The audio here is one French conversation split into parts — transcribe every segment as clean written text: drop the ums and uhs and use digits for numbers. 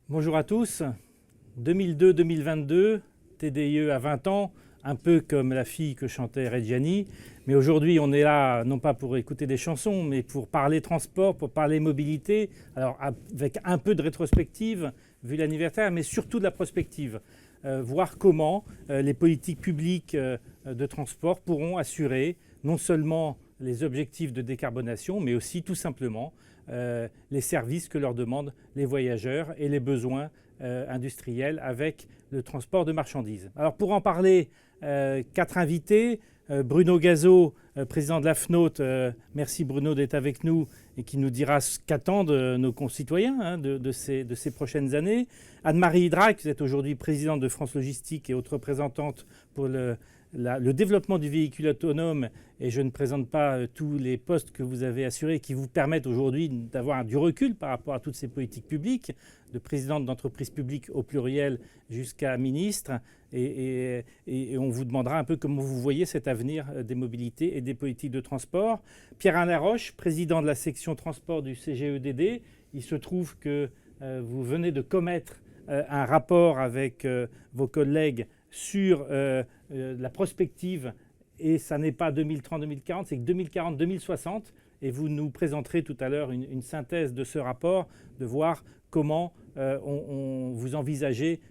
Bonjour à tous. 2002-2022, TDIE a 20 ans, un peu comme la fille que chantait Reggiani. Mais aujourd'hui, on est là, non pas pour écouter des chansons, mais pour parler transport, pour parler mobilité. Alors, avec un peu de rétrospective, vu l'anniversaire, mais surtout de la prospective. Voir comment les politiques publiques de transport pourront assurer non seulement les objectifs de décarbonation, mais aussi tout simplement les services que leur demandent les voyageurs et les besoins industriels avec le transport de marchandises. Alors pour en parler, 4 invités. Bruno Gazeau, président de la FNOT, merci Bruno d'être avec nous et qui nous dira ce qu'attendent nos concitoyens de ces prochaines années. Anne-Marie Hydrac, vous êtes aujourd'hui présidente de France Logistique et autre représentante pour le développement du véhicule autonome, et je ne présente pas tous les postes que vous avez assurés qui vous permettent aujourd'hui d'avoir du recul par rapport à toutes ces politiques publiques, de présidente d'entreprise publique au pluriel jusqu'à ministre, et on vous demandera un peu comment vous voyez cet avenir des mobilités et des politiques de transport. Pierre-Alain Laroche, président de la section transport du CGEDD, il se trouve que vous venez de commettre un rapport avec vos collègues sur la prospective, et ça n'est pas 2030-2040, c'est que 2040-2060, et vous nous présenterez tout à l'heure une synthèse de ce rapport, de voir comment vous envisagez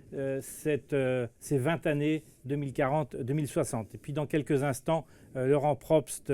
ces 20 années 2040-2060. Et puis dans quelques instants, Laurent Probst,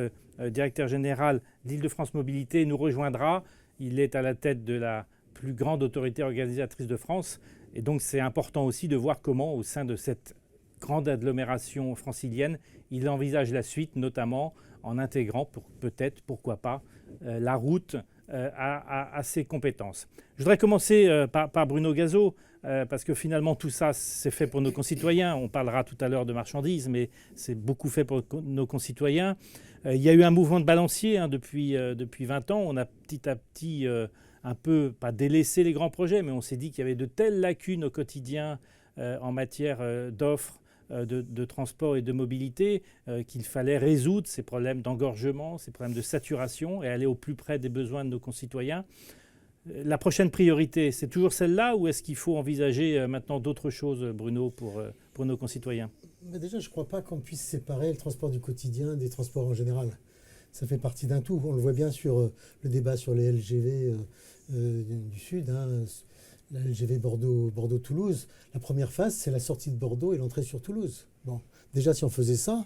directeur général d'Île-de-France Mobilité, nous rejoindra. Il est à la tête de la plus grande autorité organisatrice de France, et donc c'est important aussi de voir comment, au sein de cette grande agglomération francilienne, il envisage la suite, notamment en intégrant peut-être, pourquoi pas, la route à ses compétences. Je voudrais commencer par Bruno Gazeau, parce que finalement tout ça c'est fait pour nos concitoyens. On parlera tout à l'heure de marchandises, mais c'est beaucoup fait pour nos concitoyens. Il y a eu un mouvement de balancier depuis 20 ans. On a petit à petit un peu, pas délaissé les grands projets, mais on s'est dit qu'il y avait de telles lacunes au quotidien en matière d'offres de transport et de mobilité, qu'il fallait résoudre ces problèmes d'engorgement, ces problèmes de saturation et aller au plus près des besoins de nos concitoyens. La prochaine priorité, c'est toujours celle-là, ou est-ce qu'il faut envisager maintenant d'autres choses, Bruno, pour nos concitoyens ? Mais déjà, je ne crois pas qu'on puisse séparer le transport du quotidien des transports en général. Ça fait partie d'un tout. On le voit bien sur le débat sur les LGV du Sud, la LGV Bordeaux-Toulouse. La première phase, c'est la sortie de Bordeaux et l'entrée sur Toulouse. Bon, déjà, si on faisait ça,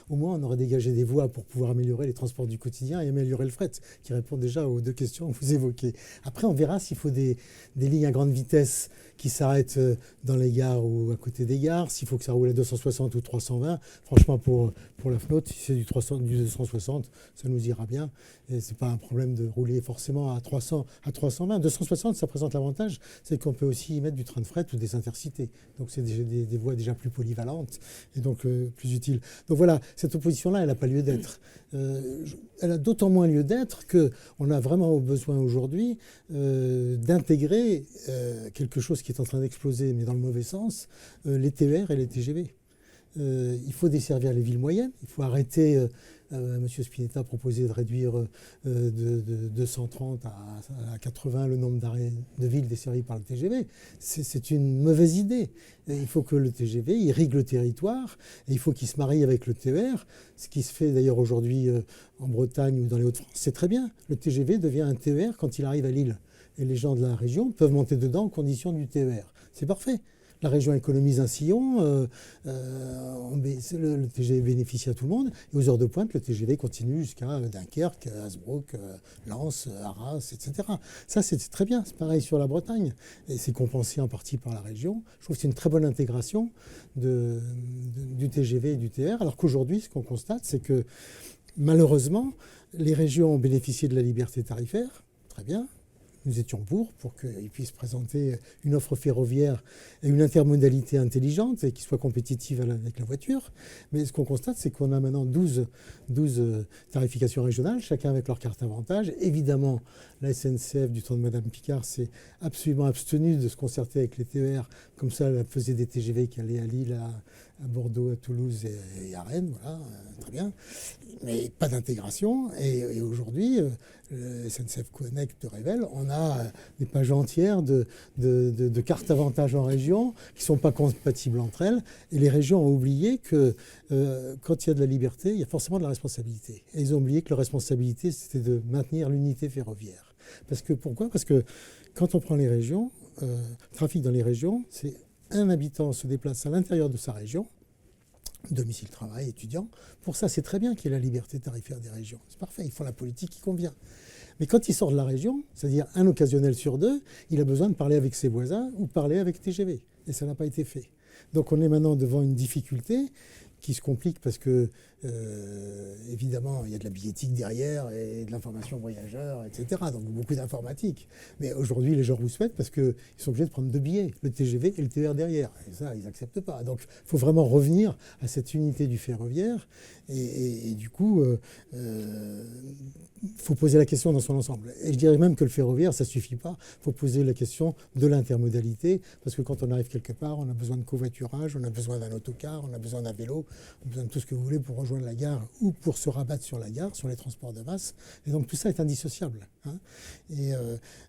au moins on aurait dégagé des voies pour pouvoir améliorer les transports du quotidien et améliorer le fret, qui répond déjà aux 2 questions que vous évoquez. Après, on verra s'il faut des lignes à grande vitesse qui s'arrêtent dans les gares ou à côté des gares, s'il faut que ça roule à 260 ou 320. Franchement, pour la flotte, si c'est du 260, ça nous ira bien. Et ce n'est pas un problème de rouler forcément à 320. 260, ça présente l'avantage, c'est qu'on peut aussi y mettre du train de fret ou des intercités. Donc c'est des voies déjà plus polyvalentes et donc plus utiles. Donc voilà, cette opposition-là, elle n'a pas lieu d'être. Elle a d'autant moins lieu d'être qu'on a vraiment besoin aujourd'hui d'intégrer quelque chose qui est en train d'exploser, mais dans le mauvais sens, les TER et les TGV. Il faut desservir les villes moyennes, il faut arrêter... M. Spinetta proposait de réduire de 230 à 80 le nombre d'arrêts de villes desservies par le TGV. C'est une mauvaise idée. Et il faut que le TGV irrigue le territoire, et il faut qu'il se marie avec le TER, ce qui se fait d'ailleurs aujourd'hui en Bretagne ou dans les Hauts-de-France. C'est très bien. Le TGV devient un TER quand il arrive à Lille. Et les gens de la région peuvent monter dedans en condition du TER. C'est parfait. La région économise un sillon, le TGV bénéficie à tout le monde, et aux heures de pointe, le TGV continue jusqu'à Dunkerque, Hazebrouck, Lens, Arras, etc. Ça, c'est très bien, c'est pareil sur la Bretagne, et c'est compensé en partie par la région. Je trouve que c'est une très bonne intégration du TGV et du TR, alors qu'aujourd'hui, ce qu'on constate, c'est que malheureusement, les régions ont bénéficié de la liberté tarifaire, très bien. nous étions pour qu'ils puissent présenter une offre ferroviaire et une intermodalité intelligente et qui soit compétitive avec la voiture. Mais ce qu'on constate, c'est qu'on a maintenant 12 tarifications régionales, chacun avec leur carte avantage. Évidemment, la SNCF, du temps de Madame Picard, s'est absolument abstenue de se concerter avec les TER. Comme ça, elle faisait des TGV qui allaient à Lille, à Bordeaux, à Toulouse et à Rennes. Voilà, très bien. Mais pas d'intégration. Et aujourd'hui, le SNCF Connect révèle, on a des pages entières de cartes avantages en région qui ne sont pas compatibles entre elles. Et les régions ont oublié que quand il y a de la liberté, il y a forcément de la responsabilité. Et ils ont oublié que la responsabilité, c'était de maintenir l'unité ferroviaire. Pourquoi ? Parce que quand on prend les régions, trafic dans les régions, c'est un habitant se déplace à l'intérieur de sa région, domicile, travail, étudiant. Pour ça, c'est très bien qu'il y ait la liberté tarifaire des régions. C'est parfait, ils font la politique qui convient. Mais quand il sort de la région, c'est-à-dire un occasionnel sur deux, il a besoin de parler avec ses voisins ou parler avec TGV. Et ça n'a pas été fait. Donc on est maintenant devant une difficulté qui se complique parce que, évidemment, il y a de la billettique derrière et de l'information voyageur, etc. Donc beaucoup d'informatique. Mais aujourd'hui, les gens rouspètent parce qu'ils sont obligés de prendre 2 billets, le TGV et le TER derrière. Et ça, ils n'acceptent pas. Donc il faut vraiment revenir à cette unité du ferroviaire. Et du coup, il faut poser la question dans son ensemble. Et je dirais même que le ferroviaire, ça ne suffit pas. Il faut poser la question de l'intermodalité, parce que quand on arrive quelque part, on a besoin de covoiturage, on a besoin d'un autocar, on a besoin d'un vélo, on a besoin de tout ce que vous voulez pour rejoindre la gare ou pour se rabattre sur la gare, sur les transports de masse. Et donc tout ça est indissociable. Hein.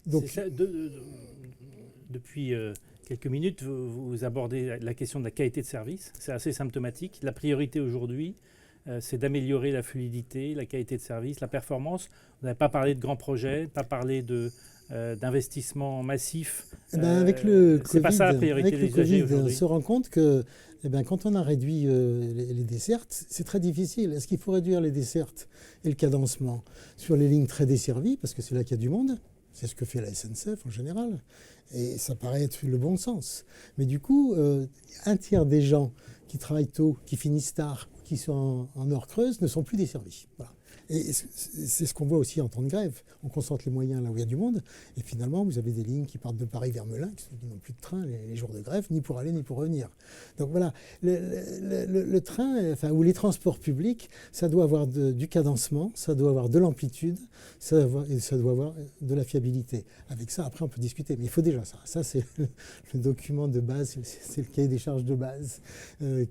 Donc, ça, depuis quelques minutes, vous abordez la question de la qualité de service. C'est assez symptomatique. La priorité aujourd'hui, c'est d'améliorer la fluidité, la qualité de service, la performance. Vous n'avez pas parlé de grands projets, pas parlé d'investissements massifs. Avec le Covid, pas ça la priorité des usagers aujourd'hui. On se rend compte que quand on a réduit les dessertes, c'est très difficile. Est-ce qu'il faut réduire les dessertes et le cadencement sur les lignes très desservies, parce que c'est là qu'il y a du monde? C'est ce que fait la SNCF en général. Et ça paraît être le bon sens. Mais du coup, un tiers des gens qui travaillent tôt, qui finissent tard, qui sont en heure creuse, ne sont plus desservis. Voilà. Et c'est ce qu'on voit aussi en temps de grève. On concentre les moyens là où il y a du monde. Et finalement, vous avez des lignes qui partent de Paris vers Melun, qui n'ont plus de train les jours de grève, ni pour aller ni pour revenir. Donc voilà, le train, ou les transports publics, ça doit avoir du cadencement, ça doit avoir de l'amplitude, ça doit avoir de la fiabilité. Avec ça, après, on peut discuter. Mais il faut déjà ça. Ça, c'est le document de base, c'est le cahier des charges de base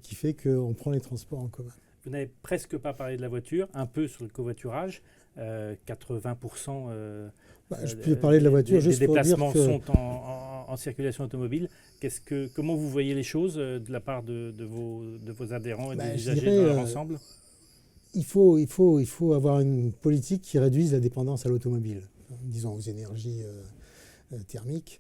qui fait qu'on prend les transports en commun. Vous n'avez presque pas parlé de la voiture, un peu sur le covoiturage. 80% je peux parler de la voiture des juste pour dire déplacements que sont en circulation automobile. Comment vous voyez les choses de la part de vos adhérents et des usagers dans leur ensemble? Il faut avoir une politique qui réduise la dépendance à l'automobile, disons aux énergies thermiques.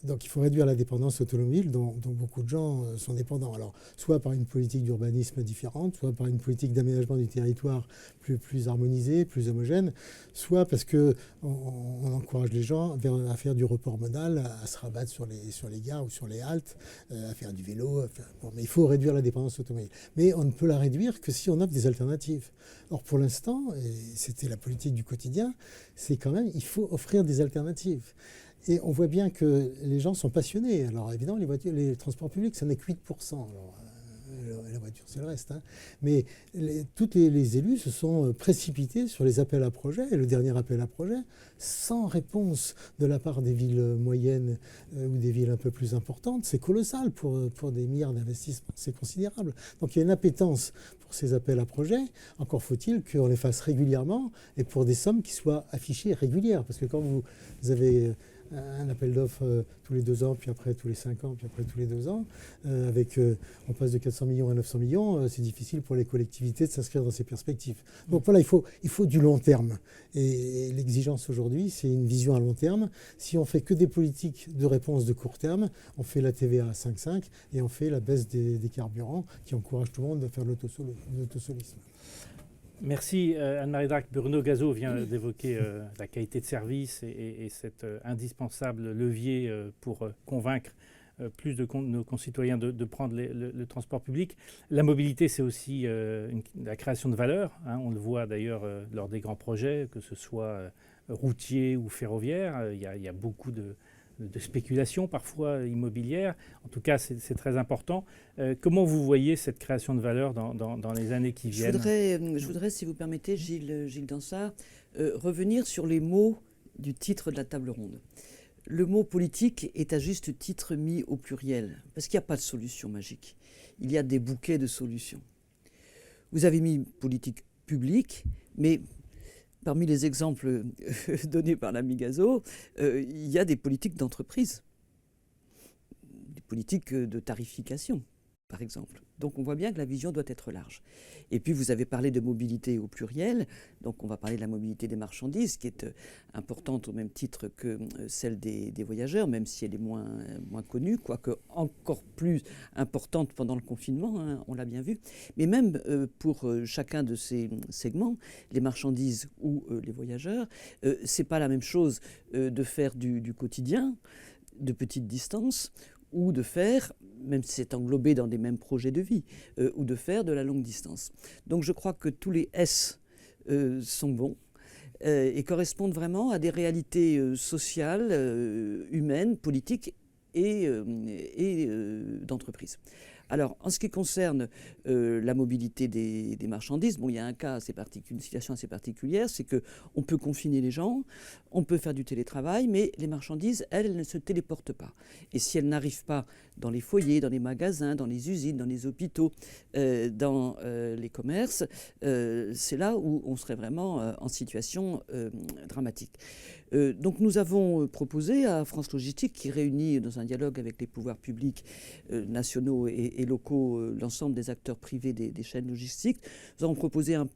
Donc il faut réduire la dépendance automobile dont beaucoup de gens sont dépendants. Alors soit par une politique d'urbanisme différente, soit par une politique d'aménagement du territoire plus harmonisée, plus homogène, soit parce qu'on encourage les gens à faire du report modal, à se rabattre sur les gares ou sur les haltes, à faire du vélo. Mais il faut réduire la dépendance automobile. Mais on ne peut la réduire que si on offre des alternatives. Or pour l'instant, et c'était la politique du quotidien, c'est quand même, il faut offrir des alternatives. Et on voit bien que les gens sont passionnés. Alors évidemment, les transports publics, ça n'est que 8%. Alors, la voiture, c'est le reste. Hein. Mais tous les élus se sont précipités sur les appels à projets. Et le dernier appel à projet, sans réponse de la part des villes moyennes ou des villes un peu plus importantes, c'est colossal pour des milliards d'investissements. C'est considérable. Donc il y a une appétence pour ces appels à projets. Encore faut-il qu'on les fasse régulièrement et pour des sommes qui soient affichées régulières. Parce que quand vous avez un appel d'offres tous les 2 ans, puis après tous les 5 ans, puis après tous les 2 ans. On passe de 400 millions à 900 millions. C'est difficile pour les collectivités de s'inscrire dans ces perspectives. Donc voilà, il faut du long terme. Et l'exigence aujourd'hui, c'est une vision à long terme. Si on fait que des politiques de réponse de court terme, on fait la TVA à 5,5 et on fait la baisse des carburants qui encourage tout le monde à faire l'autosolisme. Merci Anne-Marie Drac. Bruno Gazeau vient d'évoquer la qualité de service et cet indispensable levier pour convaincre plus de nos concitoyens de prendre le transport public. La mobilité, c'est aussi la création de valeur. Hein. On le voit d'ailleurs lors des grands projets, que ce soit routier ou ferroviaire. Il y a beaucoup de spéculation parfois immobilière. En tout cas, c'est très important. Comment vous voyez cette création de valeur dans les années qui viennent? Je voudrais, si vous permettez, Gilles Dansart, revenir sur les mots du titre de la table ronde. Le mot politique est à juste titre mis au pluriel, parce qu'il n'y a pas de solution magique. Il y a des bouquets de solutions. Vous avez mis politique publique, mais parmi les exemples donnés par l'ami Gazo, il y a des politiques d'entreprise, des politiques de tarification, par exemple. Donc on voit bien que la vision doit être large. Et puis vous avez parlé de mobilité au pluriel, donc on va parler de la mobilité des marchandises, qui est importante au même titre que celle des voyageurs, même si elle est moins connue, quoique encore plus importante pendant le confinement, hein, on l'a bien vu. Mais même pour chacun de ces segments, les marchandises ou les voyageurs, c'est pas la même chose de faire du quotidien, de petites distances, ou de faire, même si c'est englobé dans des mêmes projets de vie, ou de faire de la longue distance. Donc je crois que tous les S sont bons et correspondent vraiment à des réalités sociales, humaines, politiques et d'entreprise. Alors, en ce qui concerne la mobilité des marchandises, bon, il y a un cas une situation assez particulière, c'est qu'on peut confiner les gens, on peut faire du télétravail, mais les marchandises, elles ne se téléportent pas. Et si elles n'arrivent pas dans les foyers, dans les magasins, dans les usines, dans les hôpitaux, dans les commerces, c'est là où on serait vraiment en situation dramatique. Donc nous avons proposé à France Logistique, qui réunit dans un dialogue avec les pouvoirs publics nationaux et locaux l'ensemble des acteurs privés des chaînes logistiques, nous avons proposé un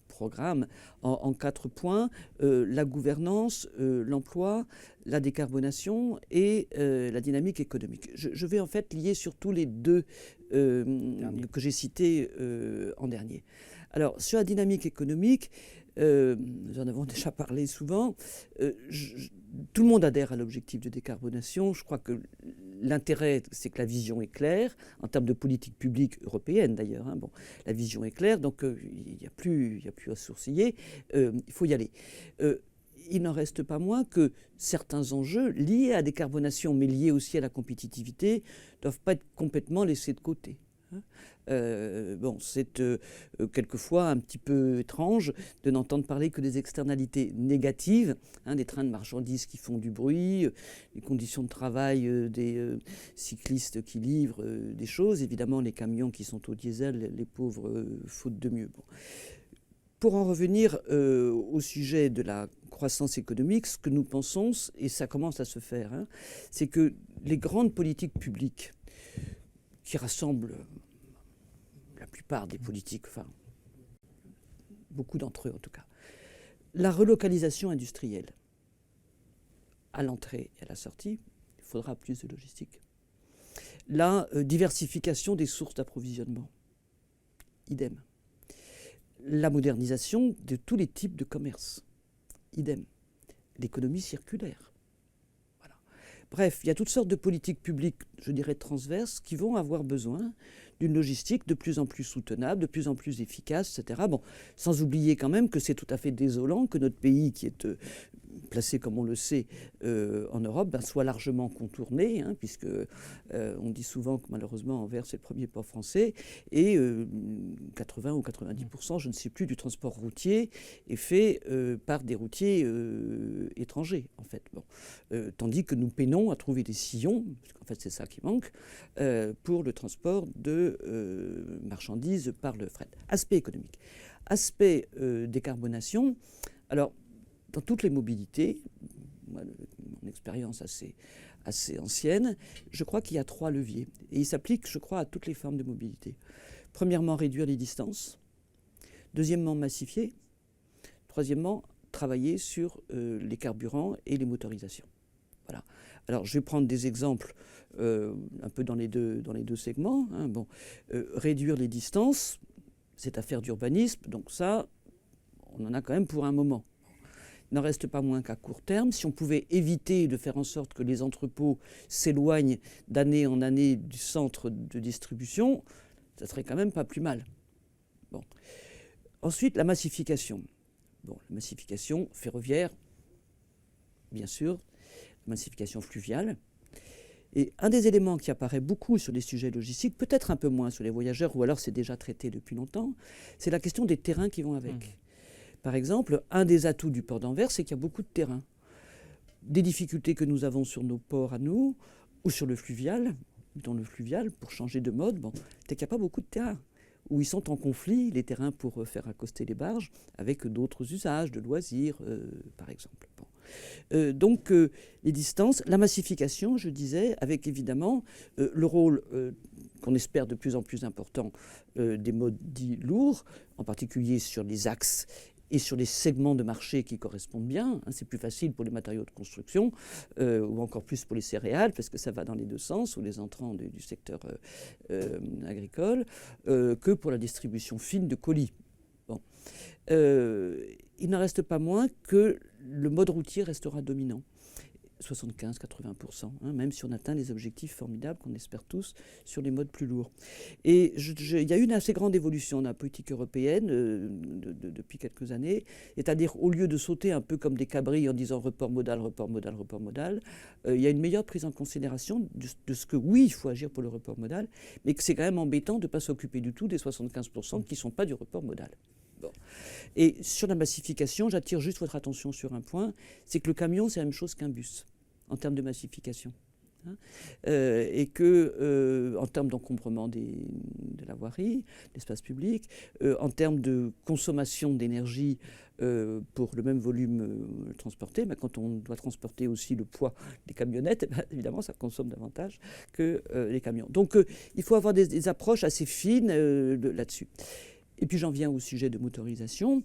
programme en 4 points, la gouvernance, l'emploi, la décarbonation et la dynamique économique. Je vais en fait lier surtout les deux que j'ai cités en dernier. Alors sur la dynamique économique, nous en avons déjà parlé souvent. Tout le monde adhère à l'objectif de décarbonation. Je crois que l'intérêt, c'est que la vision est claire, en termes de politique publique européenne d'ailleurs. Hein, bon, la vision est claire, donc il n'y a plus à sourciller. Il faut y aller. Il n'en reste pas moins que certains enjeux liés à la décarbonation, mais liés aussi à la compétitivité, ne doivent pas être complètement laissés de côté. Bon, c'est quelquefois un petit peu étrange de n'entendre parler que des externalités négatives, hein, des trains de marchandises qui font du bruit, les conditions de travail des cyclistes qui livrent des choses, évidemment les camions qui sont au diesel, les pauvres faute de mieux. Bon. Pour en revenir au sujet de la croissance économique, ce que nous pensons, et ça commence à se faire, hein, c'est que les grandes politiques publiques qui rassemblent la plupart des politiques, enfin beaucoup d'entre eux en tout cas, la relocalisation industrielle. À l'entrée et à la sortie, il faudra plus de logistique. La diversification des sources d'approvisionnement, idem. La modernisation de tous les types de commerce, idem. L'économie circulaire. Voilà. Bref, il y a toutes sortes de politiques publiques, je dirais transverses, qui vont avoir besoin d'une logistique de plus en plus soutenable, de plus en plus efficace, etc. Bon, sans oublier quand même que c'est tout à fait désolant que notre pays, qui est placé, comme on le sait, en Europe, soit largement contourné, hein, puisque on dit souvent que malheureusement Anvers c'est le premier port français, et 80 ou 90%, je ne sais plus, du transport routier est fait par des routiers étrangers, en fait. Bon. Tandis que nous peinons à trouver des sillons, parce qu'en fait c'est ça qui manque, pour le transport de marchandises par le fret. Aspect économique. Aspect décarbonation. Alors, dans toutes les mobilités, moi, mon expérience assez ancienne, je crois qu'il y a 3 leviers. Et ils s'appliquent, je crois, à toutes les formes de mobilité. Premièrement, réduire les distances. Deuxièmement, massifier. Troisièmement, travailler sur les carburants et les motorisations. Voilà. Alors, je vais prendre des exemples un peu dans les deux segments. Hein. Bon, réduire les distances, c'est affaire d'urbanisme, donc ça, on en a quand même pour un moment. Il n'en reste pas moins qu'à court terme, si on pouvait éviter de faire en sorte que les entrepôts s'éloignent d'année en année du centre de distribution, ça serait quand même pas plus mal. Bon. Ensuite, la massification. Bon, la massification ferroviaire, bien sûr, massification fluviale. Et un des éléments qui apparaît beaucoup sur les sujets logistiques, peut-être un peu moins sur les voyageurs, ou alors c'est déjà traité depuis longtemps, c'est la question des terrains qui vont avec. Par exemple, un des atouts du port d'Anvers, c'est qu'il y a beaucoup de terrains. Des difficultés que nous avons sur nos ports à nous, ou sur le fluvial, dans le fluvial, pour changer de mode, c'est qu'il n'y a pas beaucoup de terrains, où ils sont en conflit, les terrains pour faire accoster les barges, avec d'autres usages, de loisirs, par exemple. Donc, les distances, la massification, je disais, avec évidemment le rôle qu'on espère de plus en plus important des modes dits lourds, en particulier sur les axes et sur les segments de marché qui correspondent bien. C'est plus facile pour les matériaux de construction ou encore plus pour les céréales parce que ça va dans les deux sens, ou les entrants du secteur agricole, que pour la distribution fine de colis. Bon. Il n'en reste pas moins que le mode routier restera dominant. 75-80%, même si on atteint les objectifs formidables qu'on espère tous sur les modes plus lourds. Et il y a eu une assez grande évolution dans la politique européenne depuis quelques années, c'est-à-dire au lieu de sauter un peu comme des cabris en disant report modal, report modal, report modal, il y a une meilleure prise en considération de ce que oui, il faut agir pour le report modal, mais que c'est quand même embêtant de ne pas s'occuper du tout des 75% qui ne sont pas du report modal. Bon. Et sur la massification, j'attire juste votre attention sur un point, c'est que le camion, c'est la même chose qu'un bus, en termes de massification. Et que, en termes d'encombrement de la voirie, de l'espace public, en termes de consommation d'énergie pour le même volume transporté, quand on doit transporter aussi le poids des camionnettes, évidemment, ça consomme davantage que les camions. Donc, il faut avoir des approches assez fines là-dessus. Et puis j'en viens au sujet de motorisation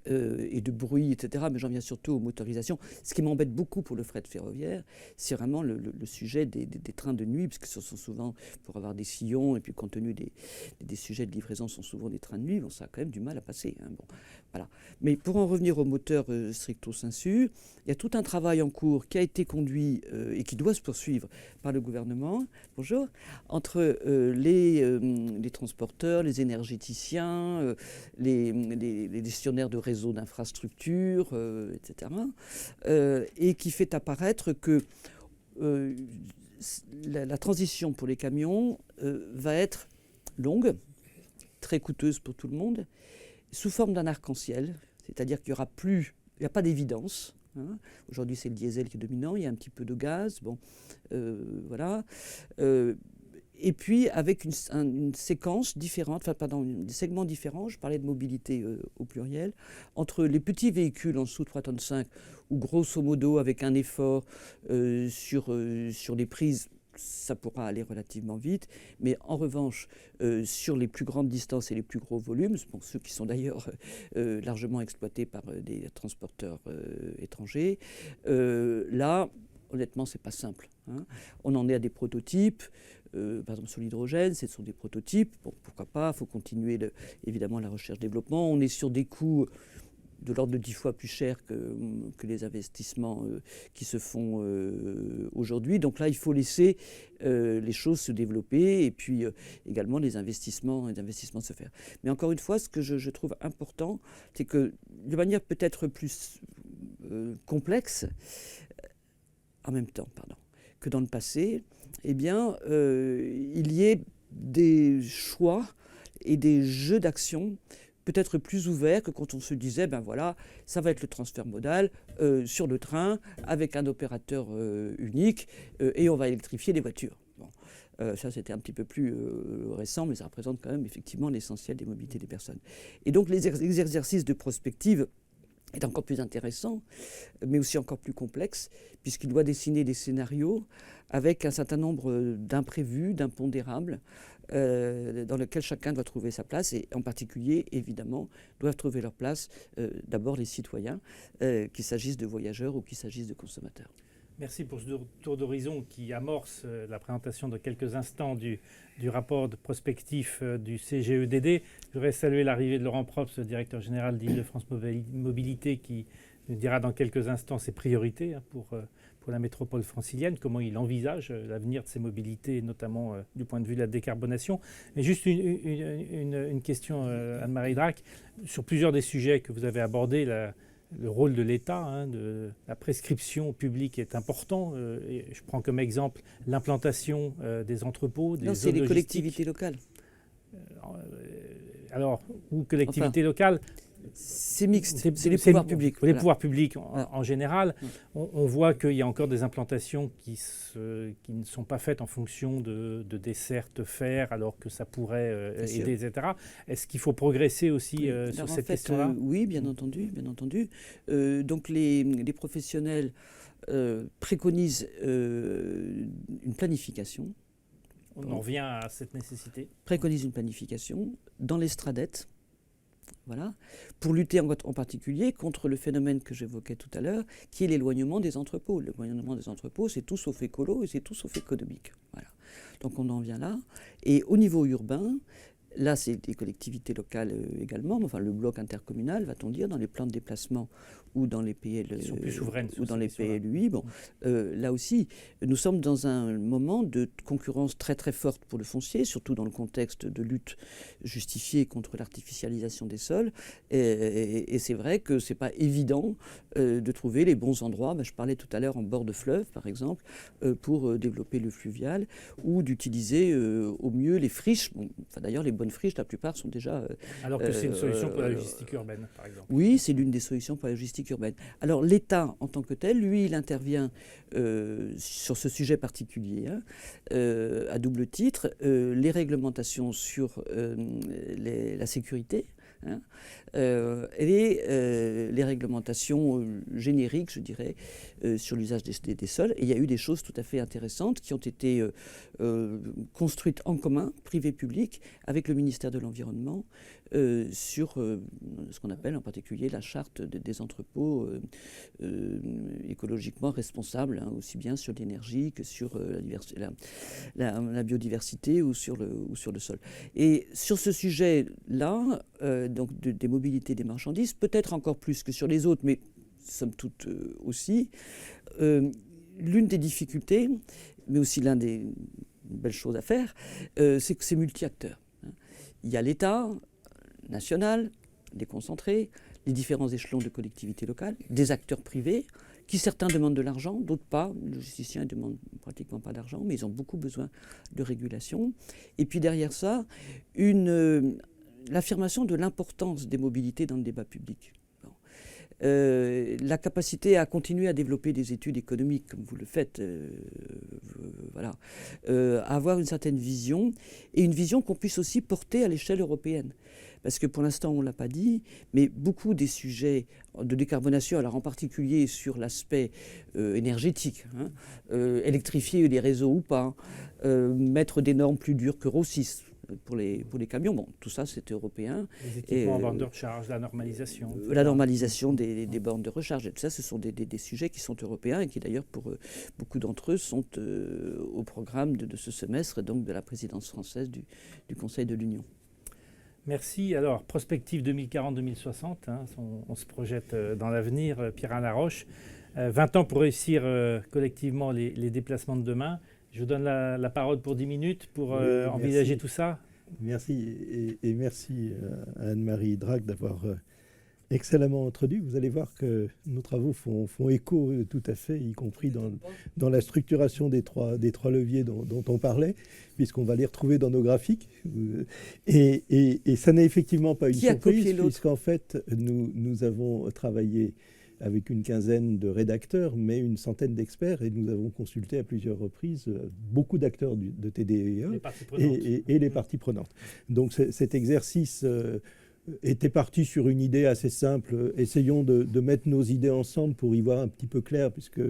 et de bruit, etc. Mais j'en viens surtout aux motorisations. Ce qui m'embête beaucoup pour le fret ferroviaire, c'est vraiment le sujet des trains de nuit, parce que ce sont souvent pour avoir des sillons, et puis compte tenu des sujets de livraison, sont souvent des trains de nuit, ça a quand même du mal à passer. Voilà. Mais pour en revenir au moteur stricto sensu, il y a tout un travail en cours qui a été conduit et qui doit se poursuivre par le gouvernement, entre les transporteurs, les énergéticiens, les gestionnaires de réseaux d'infrastructures, etc. Et qui fait apparaître que la transition pour les camions va être longue, très coûteuse pour tout le monde, sous forme d'un arc-en-ciel, c'est-à-dire qu'il n'y a pas d'évidence. Aujourd'hui, c'est le diesel qui est dominant, il y a un petit peu de gaz, voilà. Et puis avec une séquence différente, des segments différents, je parlais de mobilité au pluriel, entre les petits véhicules en dessous de 3,5 tonnes, où grosso modo, avec un effort sur les prises, ça pourra aller relativement vite, mais en revanche, sur les plus grandes distances et les plus gros volumes, ceux qui sont d'ailleurs largement exploités par des transporteurs étrangers, là, honnêtement, c'est pas simple. On en est à des prototypes. Par exemple, sur l'hydrogène, ce sont des prototypes. Pourquoi pas, il faut continuer évidemment la recherche-développement. On est sur des coûts de l'ordre de 10 fois plus chers que les investissements qui se font aujourd'hui. Donc là, il faut laisser les choses se développer et puis également les investissements se faire. Mais encore une fois, ce que je trouve important, c'est que de manière peut-être plus complexe, en même temps, que dans le passé, il y ait des choix et des jeux d'action peut-être plus ouverts que quand on se disait, ça va être le transfert modal sur le train avec un opérateur unique et on va électrifier les voitures. Ça, c'était un petit peu plus récent, mais ça représente quand même effectivement l'essentiel des mobilités des personnes. Et donc, les exercices de prospective est encore plus intéressant, mais aussi encore plus complexe, puisqu'il doit dessiner des scénarios avec un certain nombre d'imprévus, d'impondérables, dans lesquels chacun doit trouver sa place, et en particulier, évidemment, doivent trouver leur place d'abord les citoyens, qu'il s'agisse de voyageurs ou qu'il s'agisse de consommateurs. Merci pour ce tour d'horizon qui amorce la présentation de quelques instants du rapport de prospectif du CGEDD. Je voudrais saluer l'arrivée de Laurent Probst, directeur général d'Île-de-France Mobilité, qui nous dira dans quelques instants ses priorités pour la métropole francilienne, comment il envisage l'avenir de ces mobilités, notamment du point de vue de la décarbonation. Mais juste une question, Anne-Marie Drac, sur plusieurs des sujets que vous avez abordés, le rôle de l'État, de la prescription publique est important. Et je prends comme exemple l'implantation des entrepôts, des Non, c'est zones les logistiques. collectivités locales. Alors, ou collectivités locales. C'est mixte, c'est les pouvoirs publics. Les Voilà. pouvoirs publics en général, on voit qu'il y a encore des implantations qui ne sont pas faites en fonction de dessertes fer, alors que ça pourrait aider, etc. Est-ce qu'il faut progresser aussi sur cette question-là? Oui, bien entendu. Donc les professionnels préconisent une planification. On en revient à cette nécessité. Préconisent une planification dans l'Estradette. Voilà, pour lutter en particulier contre le phénomène que j'évoquais tout à l'heure, qui est l'éloignement des entrepôts. L'éloignement des entrepôts, c'est tout sauf écolo et c'est tout sauf économique. Voilà. Donc on en vient là. Et au niveau urbain, là c'est des collectivités locales également, enfin le bloc intercommunal, va-t-on dire, dans les plans de déplacement ou dans les PL, sont plus souveraines ou dans les PLUI. Bon, là aussi, nous sommes dans un moment de concurrence très très forte pour le foncier, surtout dans le contexte de lutte justifiée contre l'artificialisation des sols. Et c'est vrai que c'est pas évident de trouver les bons endroits. Je parlais tout à l'heure en bord de fleuve, par exemple, pour développer le fluvial, ou d'utiliser au mieux les friches. Bon, enfin, d'ailleurs, les bonnes friches, la plupart sont déjà... alors que c'est une solution pour la logistique urbaine, par exemple. Oui, c'est l'une des solutions pour la logistique urbaine. Alors l'État en tant que tel, lui, il intervient sur ce sujet particulier, à double titre, les réglementations sur la sécurité, et les réglementations génériques, je dirais, sur l'usage des sols. Et il y a eu des choses tout à fait intéressantes qui ont été construites en commun, privé-public, avec le ministère de l'Environnement, sur ce qu'on appelle en particulier la charte des entrepôts écologiquement responsables, aussi bien sur l'énergie que sur la biodiversité ou sur le sol. Et sur ce sujet-là, donc des mobilités des marchandises, peut-être encore plus que sur les autres, mais somme toute aussi, l'une des difficultés, mais aussi l'une des belles choses à faire, c'est que c'est multi-acteurs. Il y a l'État national, déconcentré, les différents échelons de collectivités locales, des acteurs privés, qui certains demandent de l'argent, d'autres pas. Les logisticiens ne demandent pratiquement pas d'argent, mais ils ont beaucoup besoin de régulation. Et puis derrière ça, l'affirmation de l'importance des mobilités dans le débat public. La capacité à continuer à développer des études économiques comme vous le faites, voilà, avoir une certaine vision, et une vision qu'on puisse aussi porter à l'échelle européenne. Parce que pour l'instant, on ne l'a pas dit, mais beaucoup des sujets de décarbonation, alors en particulier sur l'aspect énergétique, électrifier les réseaux ou pas, mettre des normes plus dures qu'Euro 6, pour les camions. Bon, tout ça, c'est européen. Les équipements en borne de recharge, la normalisation. La normalisation des bornes de recharge. Et tout ça, ce sont des sujets qui sont européens et qui, d'ailleurs, pour beaucoup d'entre eux, sont au programme de ce semestre, donc de la présidence française du Conseil de l'Union. Merci. Alors, prospective 2040-2060, on se projette dans l'avenir, Pierre-Alain Laroche. 20 ans pour réussir collectivement les déplacements de demain. Je vous donne la parole pour 10 minutes pour envisager tout ça. Merci et merci à Anne-Marie Drac d'avoir excellemment introduit. Vous allez voir que nos travaux font écho tout à fait, y compris dans la structuration des trois leviers dont on parlait, puisqu'on va les retrouver dans nos graphiques. Et ça n'est effectivement pas une surprise, puisqu'en fait, nous avons travaillé avec une quinzaine de rédacteurs, mais une centaine d'experts, et nous avons consulté à plusieurs reprises beaucoup d'acteurs de TDE et les parties prenantes. Donc cet exercice était parti sur une idée assez simple. Essayons de mettre nos idées ensemble pour y voir un petit peu clair, puisque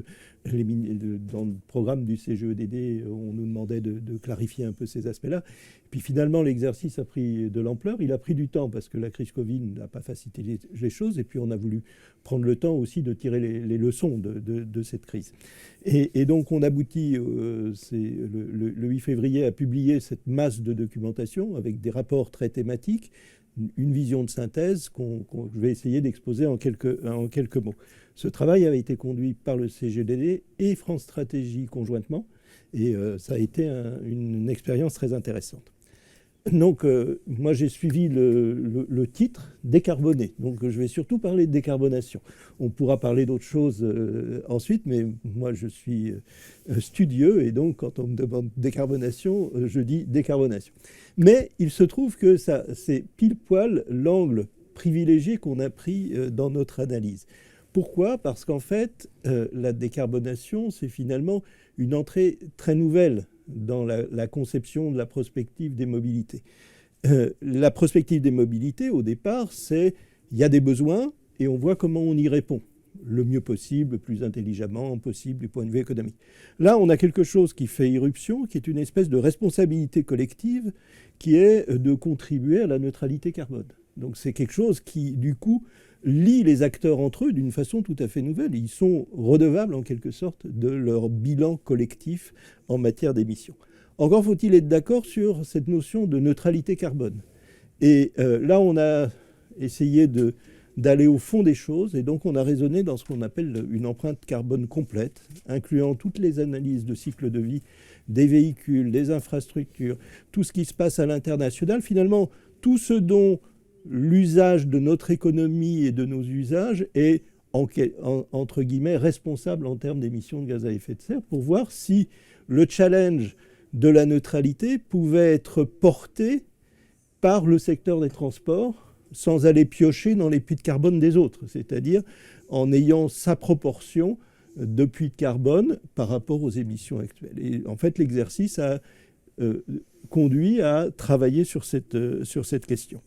dans le programme du CGEDD, on nous demandait de clarifier un peu ces aspects-là. Puis finalement, l'exercice a pris de l'ampleur. Il a pris du temps parce que la crise Covid n'a pas facilité les choses. Et puis on a voulu prendre le temps aussi de tirer les leçons de cette crise. Et donc on aboutit, le 8 février, à publier cette masse de documentation avec des rapports très thématiques, une vision de synthèse que je vais essayer d'exposer en quelques mots. Ce travail avait été conduit par le CGEDD et France Stratégie conjointement, et ça a été une expérience très intéressante. Donc, moi, j'ai suivi le titre décarboné. Donc, je vais surtout parler de décarbonation. On pourra parler d'autres choses ensuite, mais moi, je suis studieux et donc, quand on me demande décarbonation, je dis décarbonation. Mais il se trouve que c'est pile poil l'angle privilégié qu'on a pris dans notre analyse. Pourquoi ? Parce qu'en fait, la décarbonation, c'est finalement une entrée très nouvelle dans la conception de la prospective des mobilités. La prospective des mobilités, au départ, c'est il y a des besoins et on voit comment on y répond le mieux possible, le plus intelligemment possible du point de vue économique. Là, on a quelque chose qui fait irruption, qui est une espèce de responsabilité collective qui est de contribuer à la neutralité carbone. Donc c'est quelque chose qui, du coup, lie les acteurs entre eux d'une façon tout à fait nouvelle. Ils sont redevables, en quelque sorte, de leur bilan collectif en matière d'émissions. Encore faut-il être d'accord sur cette notion de neutralité carbone. Et là, on a essayé d'aller au fond des choses, et donc on a raisonné dans ce qu'on appelle une empreinte carbone complète, incluant toutes les analyses de cycle de vie des véhicules, des infrastructures, tout ce qui se passe à l'international, finalement, tout ce dont l'usage de notre économie et de nos usages est, entre guillemets, responsable en termes d'émissions de gaz à effet de serre, pour voir si le challenge de la neutralité pouvait être porté par le secteur des transports sans aller piocher dans les puits de carbone des autres, c'est-à-dire en ayant sa proportion de puits de carbone par rapport aux émissions actuelles. Et en fait, l'exercice a conduit à travailler sur cette question.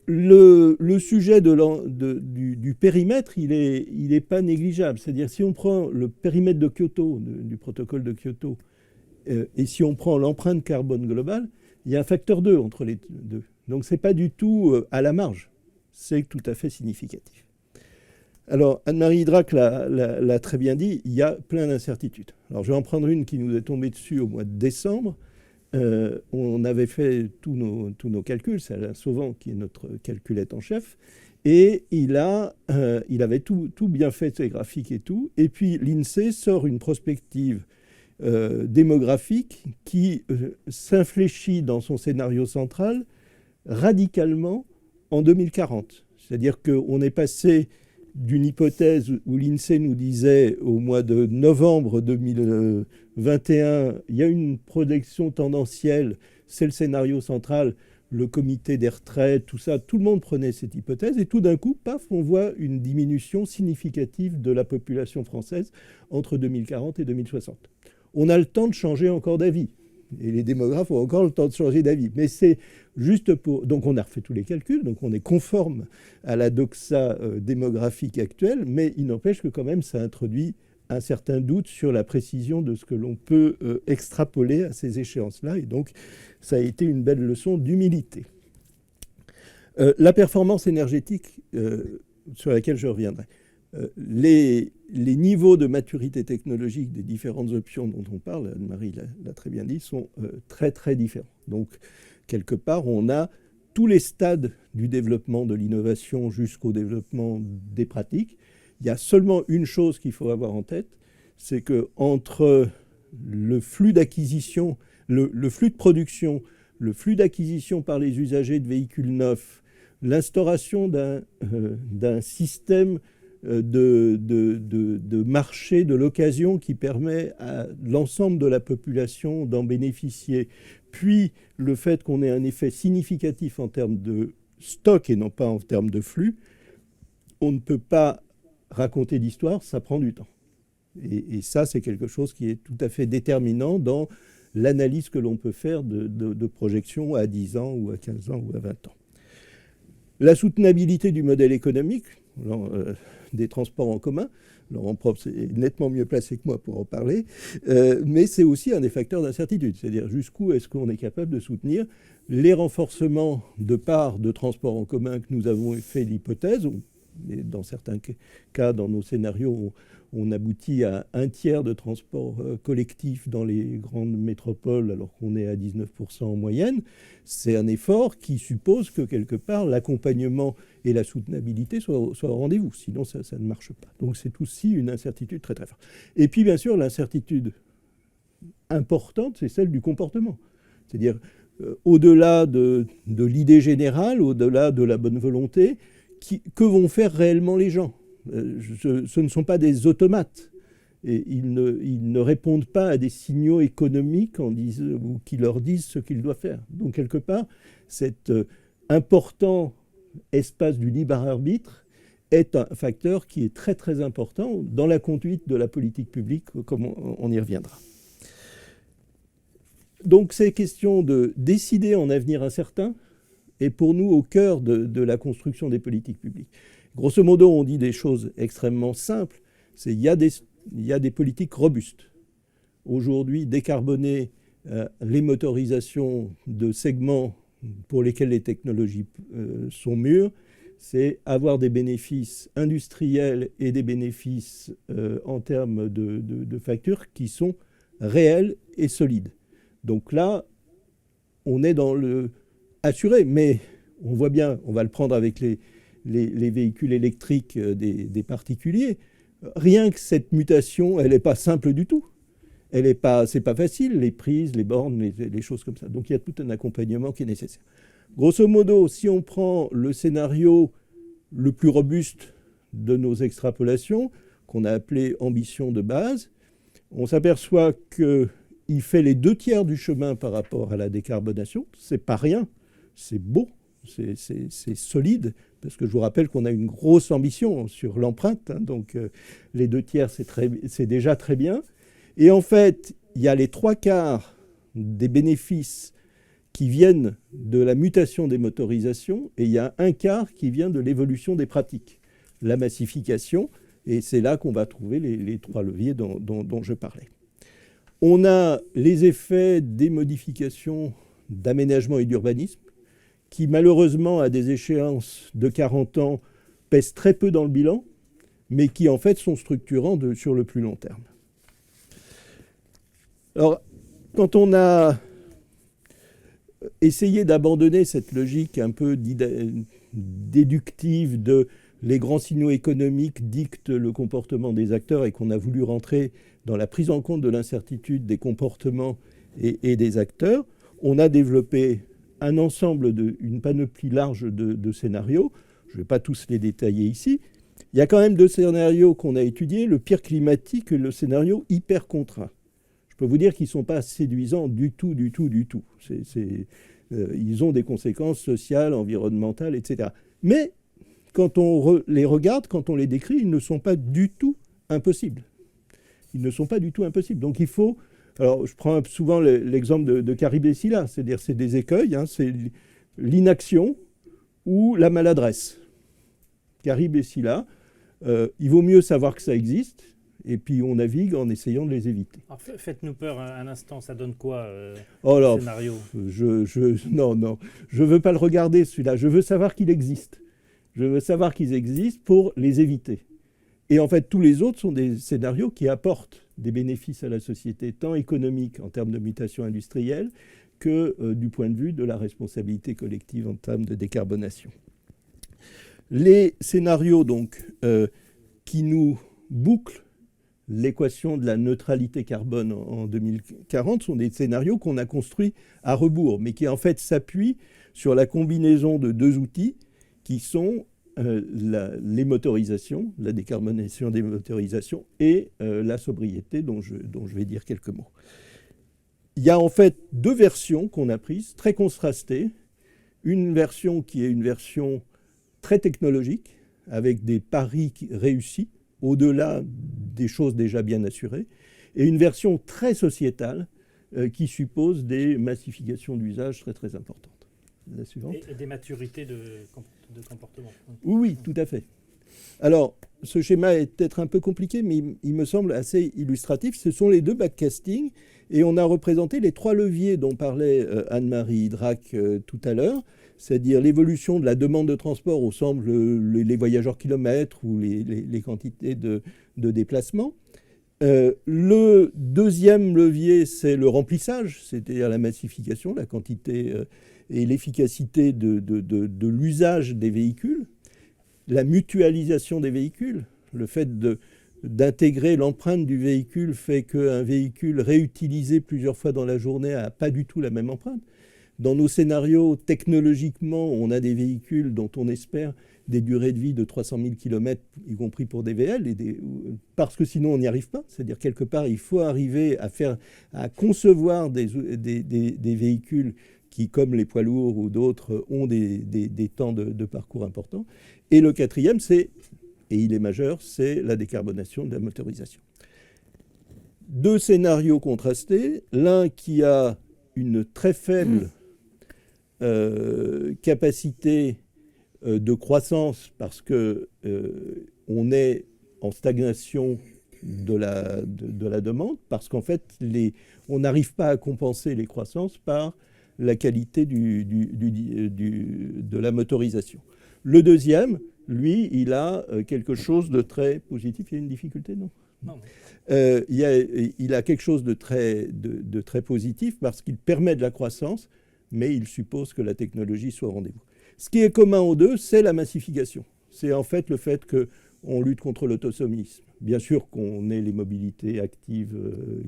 Le sujet du périmètre, il est pas négligeable. C'est-à-dire, si on prend le périmètre de Kyoto, du protocole de Kyoto, et si on prend l'empreinte carbone globale, il y a un facteur 2 entre les deux. Donc, ce n'est pas du tout à la marge. C'est tout à fait significatif. Alors, Anne-Marie Drac l'a très bien dit, il y a plein d'incertitudes. Alors, je vais en prendre une qui nous est tombée dessus au mois de décembre. On avait fait tous nos calculs, c'est Alain Sauvant qui est notre calculette en chef, et il avait tout bien fait, ses graphiques et tout, et puis l'INSEE sort une prospective démographique qui s'infléchit dans son scénario central radicalement en 2040. C'est-à-dire qu'on est passé d'une hypothèse où l'INSEE nous disait au mois de novembre 2021, il y a une projection tendancielle, c'est le scénario central, le comité des retraites, tout ça, tout le monde prenait cette hypothèse et tout d'un coup, paf, on voit une diminution significative de la population française entre 2040 et 2060. On a le temps de changer encore d'avis. Et les démographes ont encore le temps de changer d'avis. Mais c'est juste pour... Donc on a refait tous les calculs, donc on est conforme à la doxa démographique actuelle, mais il n'empêche que quand même ça introduit un certain doute sur la précision de ce que l'on peut extrapoler à ces échéances-là. Et donc ça a été une belle leçon d'humilité. La performance énergétique, sur laquelle je reviendrai. Les niveaux de maturité technologique des différentes options dont on parle, Anne-Marie l'a très bien dit, sont très très différents. Donc, quelque part, on a tous les stades du développement de l'innovation jusqu'au développement des pratiques. Il y a seulement une chose qu'il faut avoir en tête, c'est qu'entre le flux d'acquisition, le flux de production, le flux d'acquisition par les usagers de véhicules neufs, l'instauration d'un système de marché de l'occasion qui permet à l'ensemble de la population d'en bénéficier, puis le fait qu'on ait un effet significatif en termes de stock et non pas en termes de flux, on ne peut pas raconter d'histoire, ça prend du temps. Et ça, c'est quelque chose qui est tout à fait déterminant dans l'analyse que l'on peut faire de projection à 10 ans ou à 15 ans ou à 20 ans. La soutenabilité du modèle économique, des transports en commun. Laurent Probst est nettement mieux placé que moi pour en parler, mais c'est aussi un des facteurs d'incertitude, c'est-à-dire jusqu'où est-ce qu'on est capable de soutenir les renforcements de parts de transports en commun que nous avons fait l'hypothèse. Dans certains cas, dans nos scénarios, on aboutit à 1/3 de transport collectif dans les grandes métropoles alors qu'on est à 19% en moyenne. C'est un effort qui suppose que quelque part l'accompagnement et la soutenabilité soient au rendez-vous. Sinon, ça ne marche pas. Donc c'est aussi une incertitude très très forte. Et puis bien sûr, l'incertitude importante, c'est celle du comportement. C'est-à-dire, au-delà de l'idée générale, au-delà de la bonne volonté, que vont faire réellement les gens? Ce ne sont pas des automates. Et ils ne répondent pas à des signaux économiques ou qui leur disent ce qu'ils doivent faire. Donc, quelque part, cet important espace du libre arbitre est un facteur qui est très, très important dans la conduite de la politique publique, comme on y reviendra. Donc, ces questions de décider en avenir incertain est pour nous au cœur de la construction des politiques publiques. Grosso modo, on dit des choses extrêmement simples. Il y a des politiques robustes. Aujourd'hui, décarboner les motorisations de segments pour lesquels les technologies sont mûres, c'est avoir des bénéfices industriels et des bénéfices en termes de factures qui sont réels et solides. Donc là, on est dans le assuré, mais on voit bien, on va le prendre avec les véhicules électriques des particuliers. Rien que cette mutation, elle n'est pas simple du tout. C'est pas facile, les prises, les bornes, les choses comme ça. Donc il y a tout un accompagnement qui est nécessaire. Grosso modo, si on prend le scénario le plus robuste de nos extrapolations, qu'on a appelé ambition de base, on s'aperçoit qu'il fait les 2/3 du chemin par rapport à la décarbonation. C'est pas rien, c'est beau, c'est solide, parce que je vous rappelle qu'on a une grosse ambition sur l'empreinte, hein, donc les 2/3, c'est déjà très bien. Et en fait, il y a les 3/4 des bénéfices qui viennent de la mutation des motorisations, et il y a 1/4 qui vient de l'évolution des pratiques, la massification, et c'est là qu'on va trouver les 3 leviers dont je parlais. On a les effets des modifications d'aménagement et d'urbanisme, qui malheureusement, à des échéances de 40 ans, pèsent très peu dans le bilan, mais qui en fait sont structurants sur le plus long terme. Alors, quand on a essayé d'abandonner cette logique un peu déductive de les grands signaux économiques dictent le comportement des acteurs et qu'on a voulu rentrer dans la prise en compte de l'incertitude des comportements et des acteurs, on a développé un ensemble, une panoplie large de scénarios. Je ne vais pas tous les détailler ici. Il y a quand même 2 scénarios qu'on a étudiés, le pire climatique et le scénario hyper contraint. Je peux vous dire qu'ils ne sont pas séduisants du tout. Ils ont des conséquences sociales, environnementales, etc. Mais quand on les regarde, quand on les décrit, ils ne sont pas du tout impossibles. Donc il faut... Alors, je prends souvent l'exemple de Caribé-Silla, c'est-à-dire c'est des écueils, hein, c'est l'inaction ou la maladresse. Caribé-Silla, il vaut mieux savoir que ça existe, et puis on navigue en essayant de les éviter. Alors, faites-nous peur un instant, ça donne quoi le scénario? Non, je ne veux pas le regarder celui-là, je veux savoir qu'il existe. Je veux savoir qu'ils existent pour les éviter. Et en fait, tous les autres sont des scénarios qui apportent des bénéfices à la société, tant économiques en termes de mutation industrielle que du point de vue de la responsabilité collective en termes de décarbonation. Les scénarios donc, qui nous bouclent l'équation de la neutralité carbone en 2040 sont des scénarios qu'on a construits à rebours, mais qui en fait s'appuient sur la combinaison de 2 outils qui sont les motorisations, la décarbonation des motorisations et la sobriété dont je vais dire quelques mots. Il y a en fait 2 versions qu'on a prises, très contrastées. Une version qui est une version très technologique, avec des paris réussis, au-delà des choses déjà bien assurées, et une version très sociétale qui suppose des massifications d'usage très très importantes. La suivante. Et des maturités de comportement. Oui, tout à fait. Alors, ce schéma est peut-être un peu compliqué, mais il me semble assez illustratif. Ce sont les 2 backcastings, et on a représenté les 3 leviers dont parlait Anne-Marie Drac tout à l'heure, c'est-à-dire l'évolution de la demande de transport au sens les voyageurs kilomètres ou les quantités de déplacement. Le 2e levier, c'est le remplissage, c'est-à-dire la massification, la quantité et l'efficacité de l'usage des véhicules, la mutualisation des véhicules, le fait d'intégrer l'empreinte du véhicule fait qu'un véhicule réutilisé plusieurs fois dans la journée n'a pas du tout la même empreinte. Dans nos scénarios, technologiquement, on a des véhicules dont on espère des durées de vie de 300 000 km, y compris pour des VL, parce que sinon on n'y arrive pas. C'est-à-dire quelque part, il faut arriver à concevoir des véhicules qui, comme les poids lourds ou d'autres, ont des temps de parcours importants. Et le quatrième, et il est majeur, c'est la décarbonation de la motorisation. Deux scénarios contrastés, l'un qui a une très faible capacité de croissance parce qu'on est en stagnation de la demande, parce qu'en fait, on n'arrive pas à compenser les croissances par la qualité de la motorisation. Le deuxième, lui, il a quelque chose de très positif. Il y a une difficulté, non ? Non. Il a quelque chose de très positif parce qu'il permet de la croissance, mais il suppose que la technologie soit au rendez-vous. Ce qui est commun aux deux, c'est la massification. C'est en fait le fait qu'on lutte contre l'autosomisme. Bien sûr qu'on ait les mobilités actives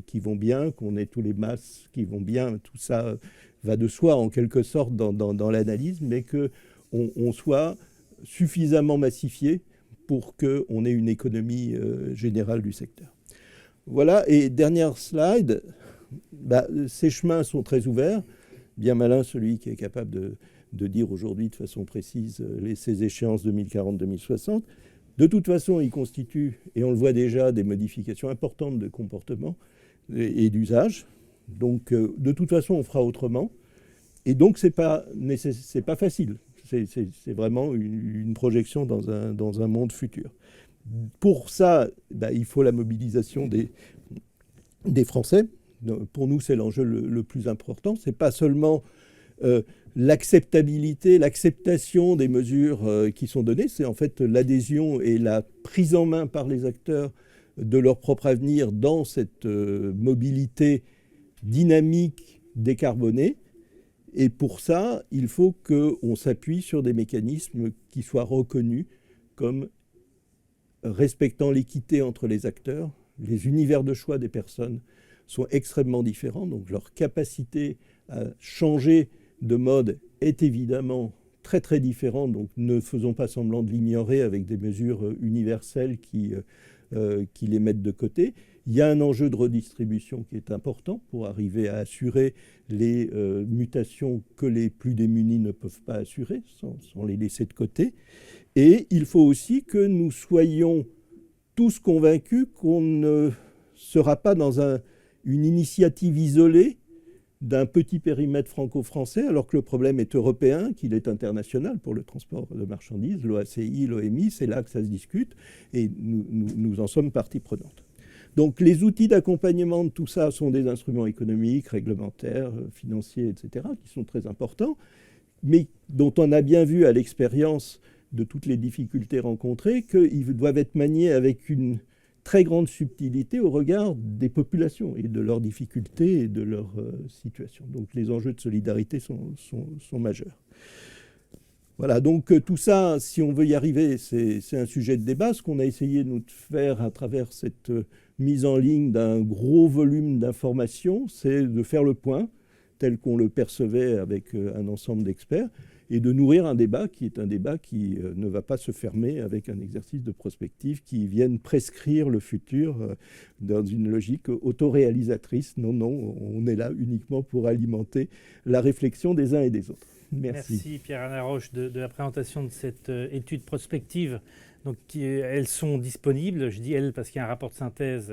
qui vont bien, qu'on ait tous les masses qui vont bien, tout ça va de soi en quelque sorte dans l'analyse, mais qu'on soit suffisamment massifié pour qu'on ait une économie générale du secteur. Voilà, et dernière slide, ces chemins sont très ouverts. Bien malin celui qui est capable de dire aujourd'hui de façon précise ces échéances 2040-2060. De toute façon, ils constituent, et on le voit déjà, des modifications importantes de comportement et d'usage. Donc, de toute façon, on fera autrement. Et donc, c'est pas facile. C'est vraiment une projection dans un monde futur. Pour ça, il faut la mobilisation des Français. Pour nous, c'est l'enjeu le plus important. Ce n'est pas seulement l'acceptation des mesures qui sont données, c'est en fait l'adhésion et la prise en main par les acteurs de leur propre avenir dans cette mobilité dynamique décarbonée. Et pour ça, il faut qu'on s'appuie sur des mécanismes qui soient reconnus comme respectant l'équité entre les acteurs. Les univers de choix des personnes sont extrêmement différents, donc leur capacité à changer de mode est évidemment très très différente, donc ne faisons pas semblant de l'ignorer avec des mesures universelles qui les mettent de côté. Il y a un enjeu de redistribution qui est important pour arriver à assurer les mutations que les plus démunis ne peuvent pas assurer, sans les laisser de côté. Et il faut aussi que nous soyons tous convaincus qu'on ne sera pas dans une initiative isolée d'un petit périmètre franco-français, alors que le problème est européen, qu'il est international pour le transport de marchandises, l'OACI, l'OMI, c'est là que ça se discute, et nous en sommes partie prenante. Donc les outils d'accompagnement de tout ça sont des instruments économiques, réglementaires, financiers, etc., qui sont très importants, mais dont on a bien vu à l'expérience de toutes les difficultés rencontrées qu'ils doivent être maniés avec une très grande subtilité au regard des populations et de leurs difficultés et de leur situation. Donc les enjeux de solidarité sont majeurs. Voilà, donc tout ça, si on veut y arriver, c'est un sujet de débat. Ce qu'on a essayé de faire à travers cette mise en ligne d'un gros volume d'informations, c'est de faire le point tel qu'on le percevait avec un ensemble d'experts, et de nourrir un débat qui est un débat qui ne va pas se fermer avec un exercice de prospective qui vienne prescrire le futur dans une logique autoréalisatrice. Non, on est là uniquement pour alimenter la réflexion des uns et des autres. Merci. Merci Pierre-Alain Roche de la présentation de cette étude prospective. Donc, elles sont disponibles, je dis elles parce qu'il y a un rapport de synthèse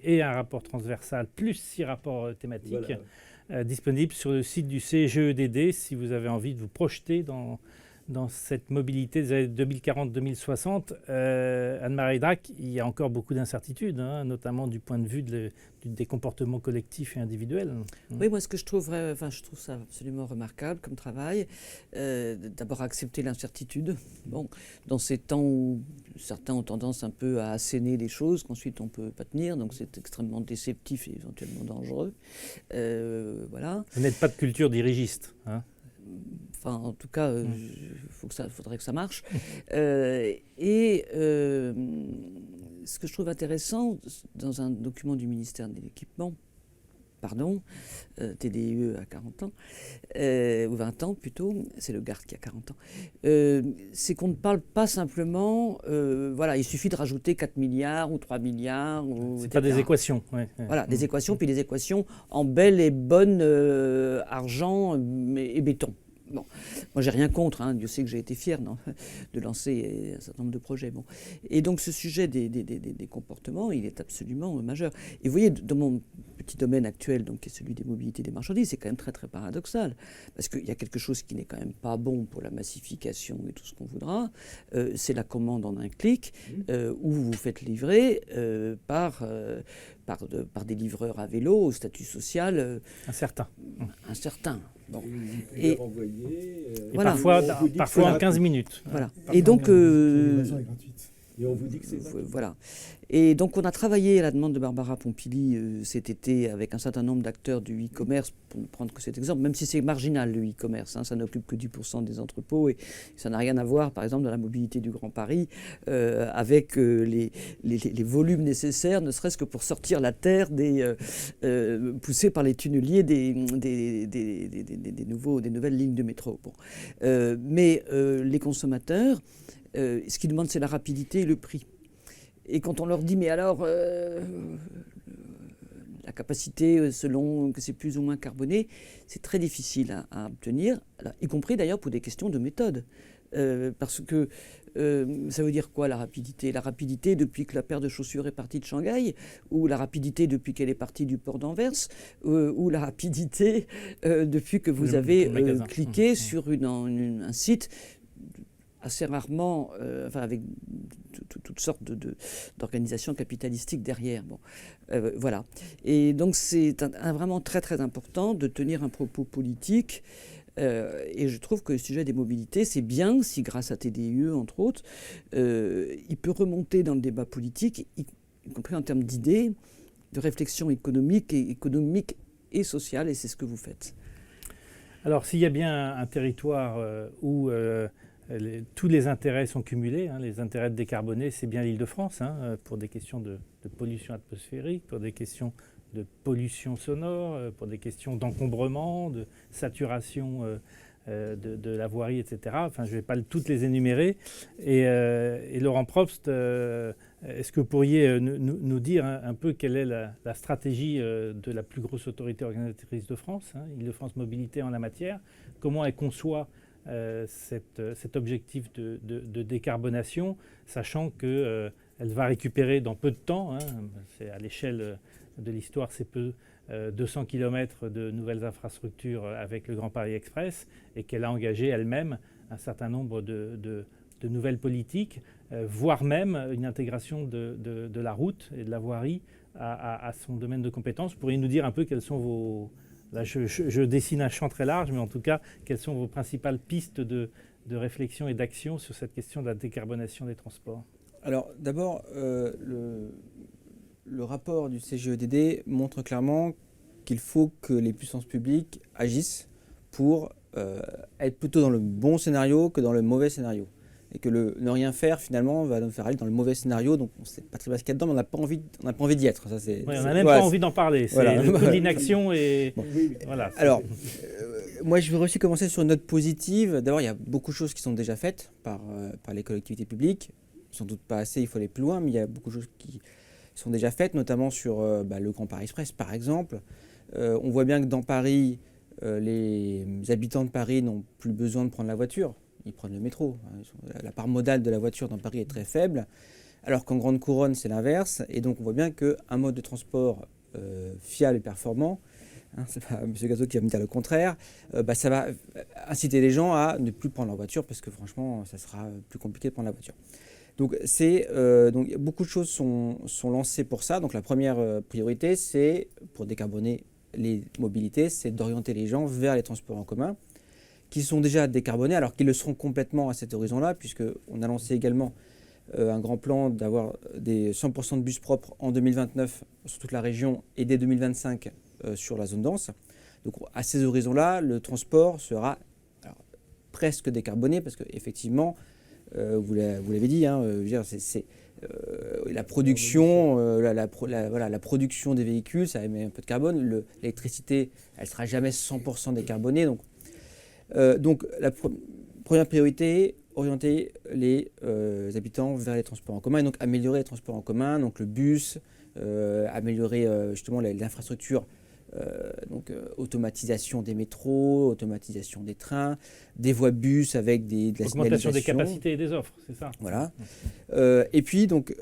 et un rapport transversal, plus 6 rapports thématiques. Voilà. Disponible sur le site du CGEDD si vous avez envie de vous projeter dans cette mobilité des années 2040-2060. Anne-Marie Drac, il y a encore beaucoup d'incertitudes, notamment du point de vue des comportements collectifs et individuels. Oui, moi, ce que je trouve ça absolument remarquable comme travail, d'abord accepter l'incertitude. Bon, dans ces temps où certains ont tendance un peu à asséner les choses, qu'ensuite on ne peut pas tenir, donc c'est extrêmement déceptif et éventuellement dangereux. Voilà. Vous n'êtes pas de culture dirigiste, hein? Enfin, en tout cas, faudrait que ça marche. ce que je trouve intéressant dans un document du ministère de l'Équipement, TDE à 40 ans, ou 20 ans plutôt, c'est le GARD qui a 40 ans, c'est qu'on ne parle pas simplement, voilà, il suffit de rajouter 4 milliards ou 3 milliards. C'est pas des équations. Ouais. Voilà, des équations, puis des équations en belle et bonne argent et béton. Bon, moi j'ai rien contre, hein. Dieu sait que j'ai été fier de lancer un certain nombre de projets. Bon. Et donc ce sujet des comportements, il est absolument majeur. Et vous voyez, dans mon petit domaine actuel, donc, qui est celui des mobilités des marchandises, c'est quand même très très paradoxal, parce qu'il y a quelque chose qui n'est quand même pas bon pour la massification et tout ce qu'on voudra, c'est la commande en un clic, où vous vous faites livrer par des livreurs à vélo au statut social incertain. Bon. Et voilà. Parfois en 15 minutes. Voilà. Et donc, Et on vous dit que c'est voilà. Et donc on a travaillé à la demande de Barbara Pompili cet été avec un certain nombre d'acteurs du e-commerce, pour ne prendre que cet exemple, même si c'est marginal le e-commerce, hein, ça n'occupe que 10% des entrepôts et ça n'a rien à voir par exemple dans la mobilité du Grand Paris avec les volumes nécessaires, ne serait-ce que pour sortir la terre poussée par les tunneliers des nouvelles lignes de métro. Bon. Mais les consommateurs, ce qu'ils demandent, c'est la rapidité et le prix. Et quand on leur dit, mais alors, la capacité, selon que c'est plus ou moins carboné, c'est très difficile à obtenir, alors, y compris d'ailleurs pour des questions de méthode. Parce que ça veut dire quoi la rapidité ? La rapidité depuis que la paire de chaussures est partie de Shanghai, ou la rapidité depuis qu'elle est partie du port d'Anvers, ou la rapidité depuis que vous avez cliqué sur un site assez rarement, avec toutes sortes d'organisations capitalistiques derrière. Bon, voilà. Et donc c'est vraiment très très important de tenir un propos politique. Et je trouve que le sujet des mobilités, c'est bien si grâce à TDE, entre autres, il peut remonter dans le débat politique, y compris en termes d'idées, de réflexion économique et sociale, et c'est ce que vous faites. Alors s'il y a bien un territoire où tous les intérêts sont cumulés, hein, les intérêts de décarboner, c'est bien l'Île-de-France, hein, pour des questions de pollution atmosphérique, pour des questions de pollution sonore, pour des questions d'encombrement, de saturation de la voirie, etc. Enfin, je ne vais pas toutes les énumérer. Et Laurent Probst, est-ce que vous pourriez nous dire un peu quelle est la stratégie de la plus grosse autorité organisatrice de France, hein, Île-de-France Mobilité en la matière? Comment elle conçoit cet objectif de décarbonation, sachant qu'elle va récupérer dans peu de temps, hein, c'est à l'échelle de l'histoire, c'est peu, 200 km de nouvelles infrastructures avec le Grand Paris Express, et qu'elle a engagé elle-même un certain nombre de nouvelles politiques, voire même une intégration de la route et de la voirie à son domaine de compétences. Vous pourriez nous dire un peu quelles sont vos... Là, je dessine un champ très large, mais en tout cas, quelles sont vos principales pistes de réflexion et d'action sur cette question de la décarbonation des transports? Alors, d'abord, le rapport du CGEDD montre clairement qu'il faut que les puissances publiques agissent pour être plutôt dans le bon scénario que dans le mauvais scénario. Et que ne rien faire, finalement, va nous faire aller dans le mauvais scénario. Donc, on ne sait pas très bien ce qu'il y a dedans, mais on n'a pas envie d'y être. Ça, on n'a même pas envie d'en parler. C'est le coup d'inaction et... Bon. Voilà, alors, moi, je vais aussi commencer sur une note positive. D'abord, il y a beaucoup de choses qui sont déjà faites par les collectivités publiques. Sans doute pas assez, il faut aller plus loin, mais il y a beaucoup de choses qui sont déjà faites, notamment sur le Grand Paris Express, par exemple. On voit bien que dans Paris, les habitants de Paris n'ont plus besoin de prendre la voiture. Ils prennent le métro. La part modale de la voiture dans Paris est très faible, alors qu'en Grande Couronne, c'est l'inverse. Et donc, on voit bien qu'un mode de transport fiable et performant, hein, c'est pas M. Gazo qui va me dire le contraire, ça va inciter les gens à ne plus prendre leur voiture, parce que franchement, ça sera plus compliqué de prendre la voiture. Donc, beaucoup de choses sont lancées pour ça. Donc, la première priorité, c'est, pour décarboner les mobilités, c'est d'orienter les gens vers les transports en commun, qui sont déjà décarbonés, alors qu'ils le seront complètement à cet horizon-là, puisqu'on a lancé également un grand plan d'avoir des 100% de bus propres en 2029 sur toute la région et dès 2025 sur la zone dense. Donc à ces horizons-là, le transport sera presque décarboné, parce qu'effectivement, vous l'avez dit, hein, je veux dire, la production, la production des véhicules, ça émet un peu de carbone. L'électricité, elle ne sera jamais 100% décarbonée. Donc la première priorité, orienter les habitants vers les transports en commun et donc améliorer les transports en commun, donc le bus, améliorer justement l'infrastructure. Automatisation des métros, automatisation des trains, des voies bus avec de la Augmentation des signalisation. capacités et des offres, c'est ça. Voilà. Et puis, donc,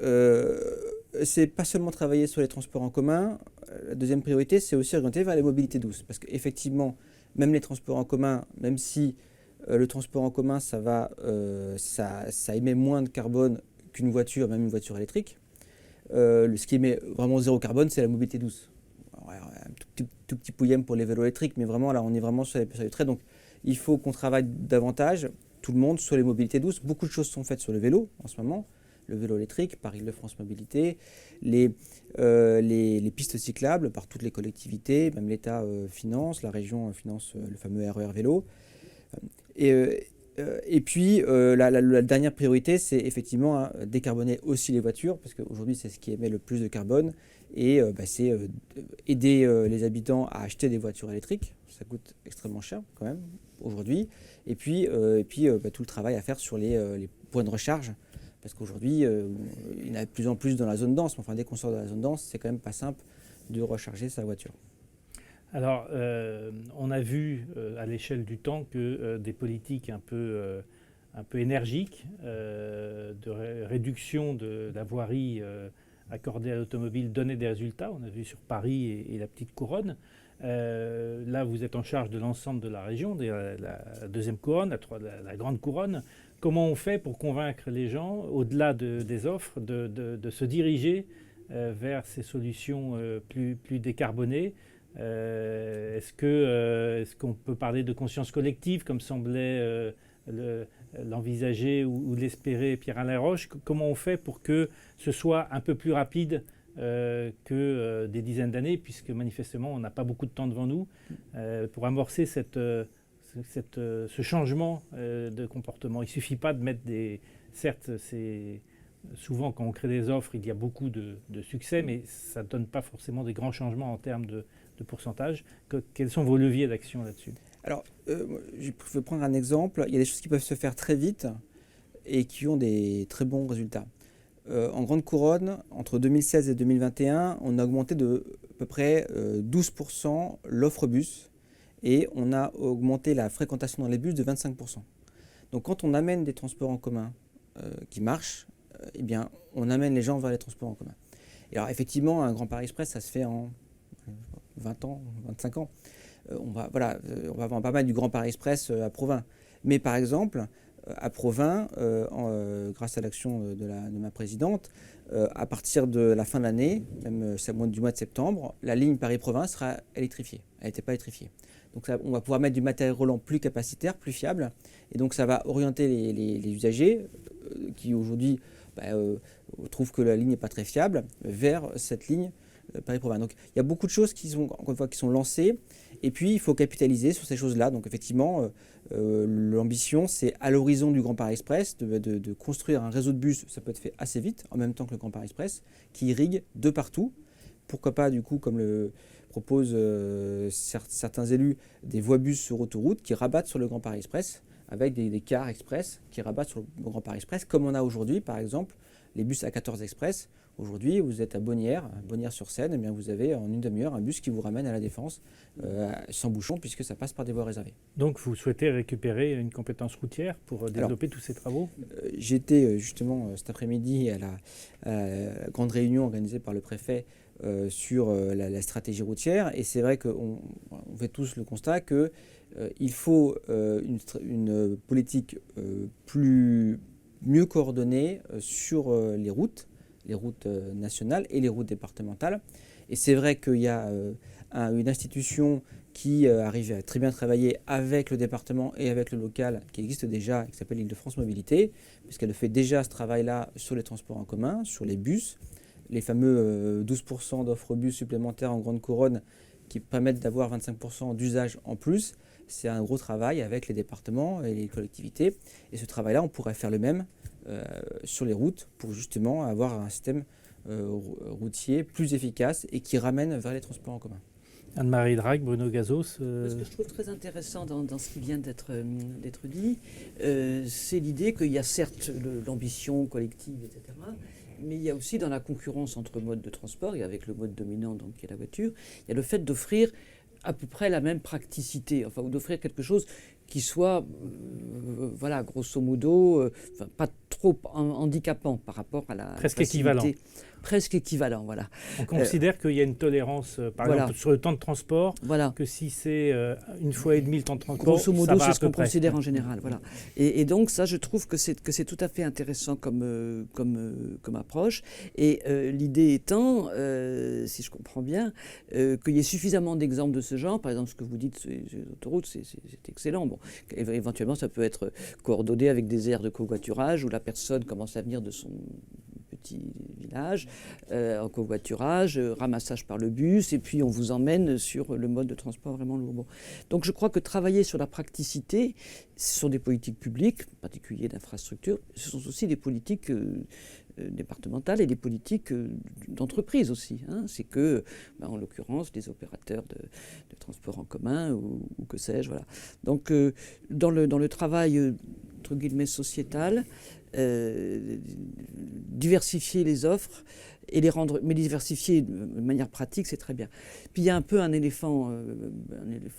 c'est pas seulement travailler sur les transports en commun. La deuxième priorité, c'est aussi orienter vers les mobilités douces. Parce qu'effectivement, même les transports en commun, même si le transport en commun, ça émet moins de carbone qu'une voiture, même une voiture électrique, ce qui émet vraiment zéro carbone, c'est la mobilité douce. Un tout petit pouillème pour les vélos électriques, mais vraiment là on est vraiment sur les traits. Donc il faut qu'on travaille davantage, tout le monde, sur les mobilités douces. Beaucoup de choses sont faites sur le vélo en ce moment. Le vélo électrique par Île-de-France Mobilité, les pistes cyclables par toutes les collectivités, même l'État finance, la région finance le fameux RER vélo. Et puis la dernière priorité, c'est effectivement décarboner aussi les voitures, parce qu'aujourd'hui c'est ce qui émet le plus de carbone. Et c'est aider les habitants à acheter des voitures électriques. Ça coûte extrêmement cher quand même aujourd'hui. Et puis tout le travail à faire sur les points de recharge. Parce qu'aujourd'hui, il y en a de plus en plus dans la zone dense. Mais enfin, dès qu'on sort de la zone dense, c'est quand même pas simple de recharger sa voiture. Alors, on a vu à l'échelle du temps que des politiques un peu énergiques de réduction de la voirie accordée à l'automobile donnaient des résultats. On a vu sur Paris et la petite couronne. Là, vous êtes en charge de l'ensemble de la région, de la deuxième couronne, la grande couronne. Comment on fait pour convaincre les gens, au-delà des offres, de se diriger vers ces solutions plus décarbonées? Est-ce qu'on peut parler de conscience collective, comme semblait l'envisager ou l'espérer Pierre-Alain Roche? Comment on fait pour que ce soit un peu plus rapide que des dizaines d'années, puisque manifestement on n'a pas beaucoup de temps devant nous, pour amorcer ce changement de comportement? Il ne suffit pas de mettre Certes, souvent quand on crée des offres, il y a beaucoup de succès, mais ça ne donne pas forcément des grands changements en termes de pourcentage. Quels sont vos leviers d'action là-dessus? Alors, je vais prendre un exemple. Il y a des choses qui peuvent se faire très vite et qui ont des très bons résultats. En Grande Couronne, entre 2016 et 2021, on a augmenté de à peu près 12% l'offre bus et on a augmenté la fréquentation dans les bus de 25%. Donc quand on amène des transports en commun qui marchent, eh bien, on amène les gens vers les transports en commun. Et alors effectivement, un Grand Paris Express, ça se fait en 20 ans, 25 ans. On va avoir pas mal du Grand Paris Express à Provins. Mais par exemple, à Provins, grâce à l'action de ma présidente, à partir de la fin de l'année, même du mois de septembre, la ligne Paris-Provins sera électrifiée. Elle n'était pas électrifiée. Donc on va pouvoir mettre du matériel roulant plus capacitaire, plus fiable. Et donc ça va orienter les usagers qui aujourd'hui trouvent que la ligne n'est pas très fiable vers cette ligne Paris-Provins. Donc il y a beaucoup de choses qui sont lancées. Et puis il faut capitaliser sur ces choses-là. Donc effectivement, l'ambition, c'est à l'horizon du Grand Paris Express de construire un réseau de bus. Ça peut être fait assez vite, en même temps que le Grand Paris Express, qui irrigue de partout. Pourquoi pas, du coup, comme le proposent certains élus, des voies bus sur autoroute qui rabattent sur le Grand Paris Express, avec des cars express qui rabattent sur le Grand Paris Express, comme on a aujourd'hui, par exemple, les bus A14 Express. Aujourd'hui, vous êtes à Bonnières-sur-Seine, et bien vous avez en une demi-heure un bus qui vous ramène à la Défense sans bouchon, puisque ça passe par des voies réservées. Donc vous souhaitez récupérer une compétence routière pour développer tous ces travaux? J'étais justement cet après-midi à la grande réunion organisée par le préfet sur la stratégie routière, et c'est vrai qu'on fait tous le constat qu'il faut une politique mieux coordonnée sur les routes nationales et les routes départementales. Et c'est vrai qu'il y a une institution qui arrive à très bien travailler avec le département et avec le local, qui existe déjà, qui s'appelle Île-de-France Mobilité, puisqu'elle fait déjà ce travail-là sur les transports en commun, sur les bus, les fameux 12% d'offres bus supplémentaires en Grande Couronne qui permettent d'avoir 25% d'usage en plus. c'est un gros travail avec les départements et les collectivités. Et ce travail-là, on pourrait faire le même sur les routes pour justement avoir un système routier plus efficace et qui ramène vers les transports en commun. Anne-Marie Drac, Bruno Gazos. Ce que je trouve très intéressant dans ce qui vient d'être dit, c'est l'idée qu'il y a certes l'ambition collective, etc., mais il y a aussi dans la concurrence entre modes de transport, et avec le mode dominant donc, qui est la voiture, il y a le fait d'offrir à peu près la même praticité, enfin, ou d'offrir quelque chose qui soit, voilà, grosso modo, pas trop handicapant par rapport à la Presque facilité. équivalent. Presque équivalent, voilà. On considère qu'il y a une tolérance, par voilà. exemple, sur le temps de transport, Voilà. que si c'est une fois et demie le temps de transport, Grosso modo, ça va c'est à ce peu qu'on près. considère en général. Voilà. Et donc, ça, je trouve que c'est tout à fait intéressant comme approche. Et l'idée étant, si je comprends bien, qu'il y ait suffisamment d'exemples de ce genre. Par exemple, ce que vous dites sur les autoroutes, c'est excellent. Bon, éventuellement, ça peut être coordonné avec des aires de covoiturage où la personne commence à venir de son petit village, en covoiturage, ramassage par le bus, et puis on vous emmène sur le mode de transport vraiment lourd. Bon. Donc je crois que travailler sur la praticité, ce sont des politiques publiques, en particulier d'infrastructure, ce sont aussi des politiques départementales et des politiques d'entreprise aussi. Hein. C'est que, en l'occurrence, les opérateurs de transport en commun ou que sais-je. Voilà. Donc dans le travail, entre guillemets, sociétal, diversifier les offres et les rendre, mais diversifier de manière pratique, c'est très bien. Puis il y a un peu un éléphant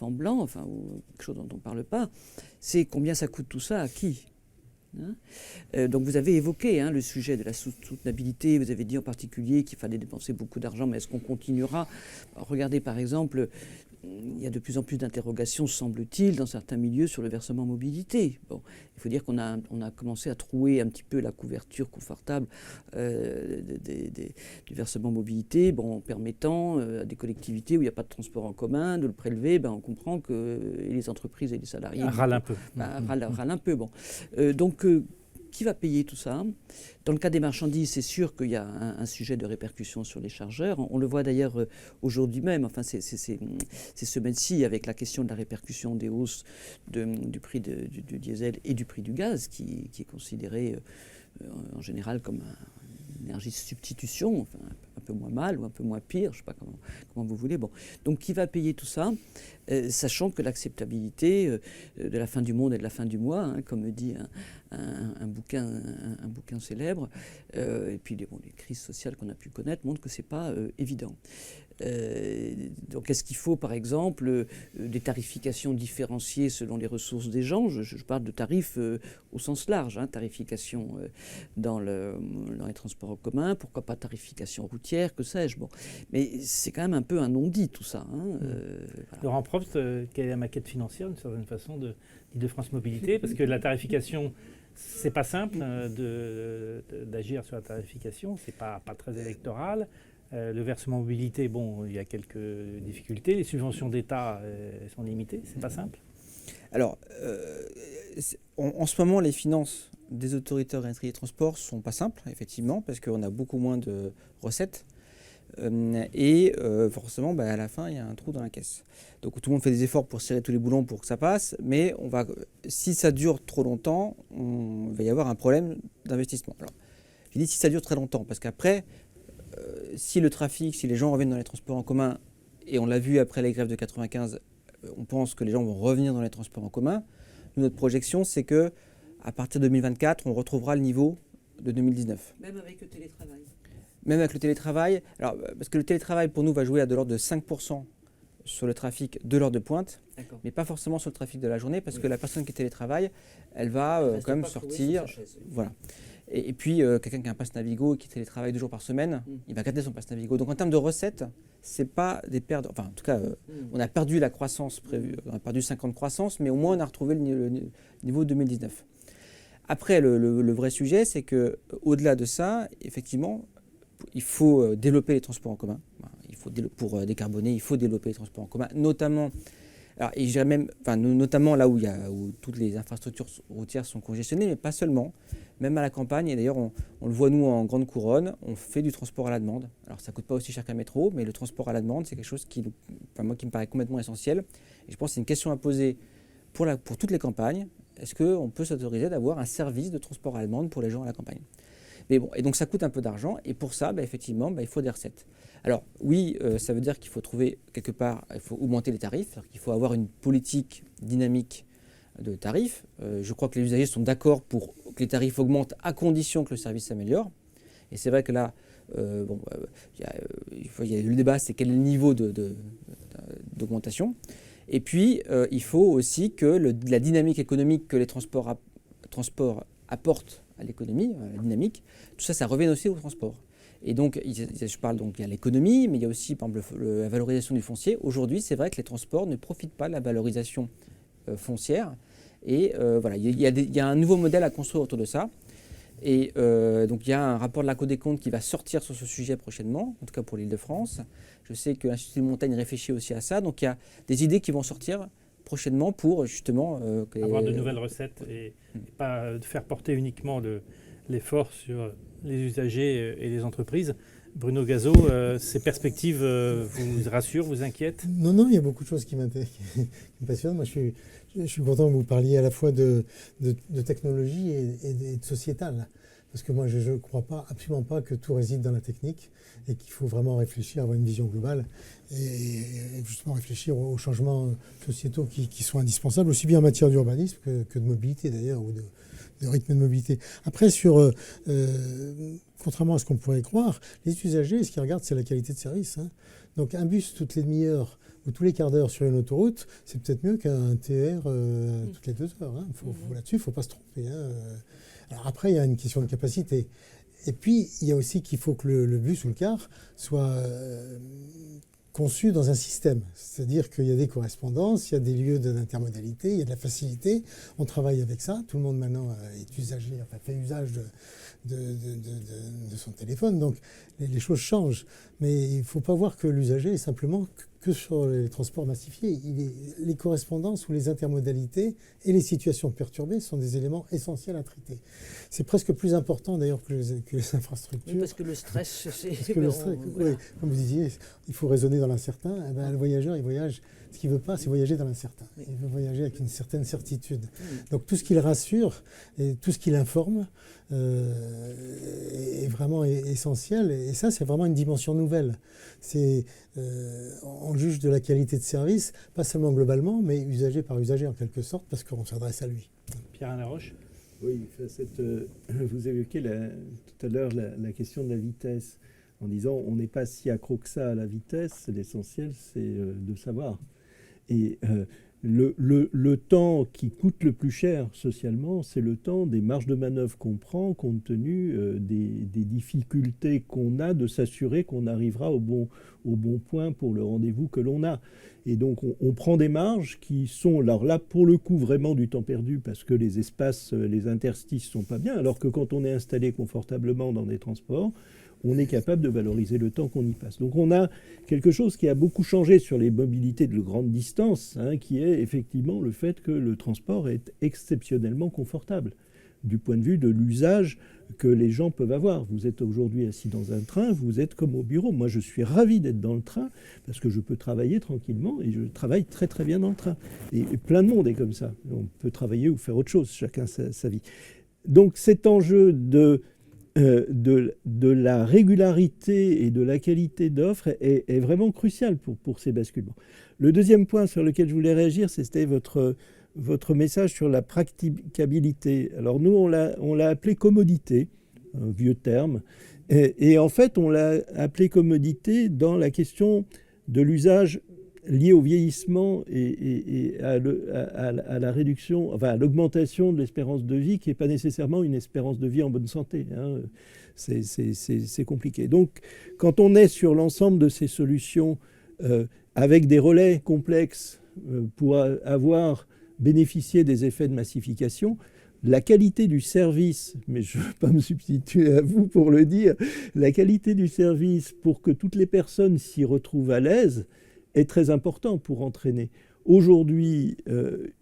blanc, enfin, ou quelque chose dont on ne parle pas, c'est combien ça coûte tout ça, à qui ? Hein, donc vous avez évoqué le sujet de la soutenabilité, vous avez dit en particulier qu'il fallait dépenser beaucoup d'argent, mais est-ce qu'on continuera ? Regardez par exemple, il y a de plus en plus d'interrogations, semble-t-il, dans certains milieux sur le versement mobilité. Bon, il faut dire qu'on a commencé à trouer un petit peu la couverture confortable du versement mobilité, bon, en permettant à des collectivités où il n'y a pas de transport en commun de le prélever. On comprend que les entreprises et les salariés Râlent un peu. Râlent un peu. Bon. Donc, qui va payer tout ça ? Dans le cas des marchandises, c'est sûr qu'il y a un sujet de répercussion sur les chargeurs. On le voit d'ailleurs aujourd'hui même, enfin ces semaines-ci, avec la question de la répercussion des hausses du prix du diesel et du prix du gaz, qui est considéré en général comme une énergie de substitution, enfin, un peu moins mal ou un peu moins pire, je ne sais pas comment vous voulez. Bon. Donc qui va payer tout ça, sachant que l'acceptabilité de la fin du monde et de la fin du mois, comme dit un bouquin célèbre, et puis les crises sociales qu'on a pu connaître montrent que ce n'est pas évident. Donc est-ce qu'il faut par exemple des tarifications différenciées selon les ressources des gens ? Je parle de tarifs au sens large, tarification dans les transports en commun, pourquoi pas tarification routière, que sais-je. Bon. Mais c'est quand même un peu un non-dit tout ça. Voilà. Laurent Probst, quelle est la maquette financière d'une certaine façon d'Île-de-France Mobilité ? Parce que la tarification, c'est pas simple d'agir sur la tarification, c'est pas très électoral. Le versement mobilité, bon, il y a quelques difficultés. Les subventions d'État sont limitées, c'est pas simple. Alors, en ce moment, les finances des autorités organisatrices des transports sont pas simples, effectivement, parce qu'on a beaucoup moins de recettes. Forcément, à la fin, il y a un trou dans la caisse. Donc tout le monde fait des efforts pour serrer tous les boulons pour que ça passe, mais si ça dure trop longtemps, il va y avoir un problème d'investissement. Alors, je dis si ça dure très longtemps, parce qu'après, si le trafic, si les gens reviennent dans les transports en commun, et on l'a vu après les grèves de 95, on pense que les gens vont revenir dans les transports en commun. Nous, notre projection, c'est que à partir de 2024, on retrouvera le niveau de 2019. Même avec le télétravail. Même avec le télétravail, alors, parce que le télétravail pour nous va jouer à de l'ordre de 5% sur le trafic de l'heure de pointe, mais pas forcément sur le trafic de la journée, parce que la personne qui télétravaille, elle va quand même sortir. Voilà. Et puis, quelqu'un qui a un pass Navigo et qui télétravaille 2 jours par semaine, il va garder son pass Navigo. Donc en termes de recettes, c'est pas des pertes. Enfin, en tout cas, on a perdu la croissance prévue, on a perdu 5 ans de croissance, mais au moins on a retrouvé le niveau 2019. Après, le vrai sujet, c'est que au-delà de ça, effectivement, il faut développer les transports en commun. Pour décarboner, il faut développer les transports en commun, notamment. Alors, et je dirais même, notamment là où toutes les infrastructures routières sont congestionnées, mais pas seulement. Même à la campagne, et d'ailleurs on le voit nous en Grande Couronne, on fait du transport à la demande. Alors ça ne coûte pas aussi cher qu'un métro, mais le transport à la demande, c'est quelque chose qui me paraît complètement essentiel. Et je pense que c'est une question à poser pour toutes les campagnes, est-ce qu'on peut s'autoriser d'avoir un service de transport allemande pour les gens à la campagne? Mais bon, et donc ça coûte un peu d'argent, et pour ça, effectivement, il faut des recettes. Alors oui, ça veut dire qu'il faut trouver quelque part, il faut augmenter les tarifs, qu'il faut avoir une politique dynamique de tarifs. Je crois que les usagers sont d'accord pour que les tarifs augmentent à condition que le service s'améliore. Et c'est vrai que là, il y a le débat, c'est quel est le niveau d'augmentation. Et puis, il faut aussi que la dynamique économique que les transports apportent à l'économie, la dynamique, tout ça, ça revienne aussi au transport. Et donc, je parle donc, il y a l'économie, mais il y a aussi, par exemple, la valorisation du foncier. Aujourd'hui, c'est vrai que les transports ne profitent pas de la valorisation foncière. Et voilà, il y a un nouveau modèle à construire autour de ça. Et donc, il y a un rapport de la Cour des comptes qui va sortir sur ce sujet prochainement, en tout cas pour l'Île-de-France. Je sais que l'Institut de Montagne réfléchit aussi à ça. Donc, il y a des idées qui vont sortir prochainement pour justement avoir de nouvelles recettes et pas faire porter uniquement l'effort sur les usagers et les entreprises. Bruno Gazeau, ces perspectives vous rassurent, vous inquiètent? Non, il y a beaucoup de choses qui me passionnent. Moi, je suis content que vous parliez à la fois de technologie et de sociétal. Parce que moi, je ne crois absolument pas que tout réside dans la technique et qu'il faut vraiment réfléchir, avoir une vision globale et justement réfléchir aux changements sociétaux qui sont indispensables, aussi bien en matière d'urbanisme que de mobilité d'ailleurs, ou de rythme de mobilité. Après, contrairement à ce qu'on pourrait croire, les usagers, ce qu'ils regardent, c'est la qualité de service. Hein. Donc un bus toutes les demi-heures ou tous les quarts d'heure sur une autoroute, c'est peut-être mieux qu'un TER toutes les 2 heures. Hein. Là-dessus, il ne faut pas se tromper. Hein. Alors après, il y a une question de capacité. Et puis, il y a aussi qu'il faut que le bus ou le car soit conçu dans un système. C'est-à-dire qu'il y a des correspondances, il y a des lieux d'intermodalité, il y a de la facilité. On travaille avec ça. Tout le monde maintenant est usager, fait usage de son téléphone. Donc, les choses changent. Mais il ne faut pas voir que l'usager est simplement que sur les transports massifiés. Les correspondances ou les intermodalités et les situations perturbées sont des éléments essentiels à traiter. C'est presque plus important d'ailleurs que les infrastructures. Oui, parce que le stress, c'est... Oui, comme vous disiez, il faut raisonner dans l'incertain. Eh ben, le voyageur, il voyage. Ce qu'il ne veut pas, c'est voyager dans l'incertain. Oui. Il veut voyager avec une certaine certitude. Oui. Donc tout ce qui le rassure et tout ce qui l'informe est vraiment essentiel. Et ça, c'est vraiment une dimension nouvelle. On juge de la qualité de service, pas seulement globalement, mais usager par usager en quelque sorte, parce qu'on s'adresse à lui. Pierre Laroche. Oui, vous évoquez tout à l'heure la question de la vitesse, en disant on n'est pas si accro que ça à la vitesse, l'essentiel c'est de savoir. Et le temps qui coûte le plus cher socialement, c'est le temps des marges de manœuvre qu'on prend compte tenu des difficultés qu'on a de s'assurer qu'on arrivera au bon point pour le rendez-vous que l'on a. Et donc on prend des marges qui sont, alors là pour le coup, vraiment du temps perdu parce que les espaces, les interstices sont pas bien, alors que quand on est installé confortablement dans des transports, on est capable de valoriser le temps qu'on y passe. Donc on a quelque chose qui a beaucoup changé sur les mobilités de grande distance, qui est effectivement le fait que le transport est exceptionnellement confortable du point de vue de l'usage que les gens peuvent avoir. Vous êtes aujourd'hui assis dans un train, vous êtes comme au bureau. Moi, je suis ravi d'être dans le train parce que je peux travailler tranquillement et je travaille très très bien dans le train. Et plein de monde est comme ça. On peut travailler ou faire autre chose, chacun sa vie. Donc cet enjeu de la régularité et de la qualité d'offre est vraiment crucial pour ces basculements. Le deuxième point sur lequel je voulais réagir, c'était votre message sur la praticabilité. Alors nous, on l'a appelé commodité, un vieux terme, et en fait, on l'a appelé commodité dans la question de l'usage lié au vieillissement et à la réduction, enfin à l'augmentation de l'espérance de vie, qui n'est pas nécessairement une espérance de vie en bonne santé. C'est compliqué. Donc, quand on est sur l'ensemble de ces solutions avec des relais complexes pour avoir bénéficié des effets de massification, la qualité du service, mais je ne veux pas me substituer à vous pour le dire, la qualité du service pour que toutes les personnes s'y retrouvent à l'aise est très important pour entraîner. Aujourd'hui,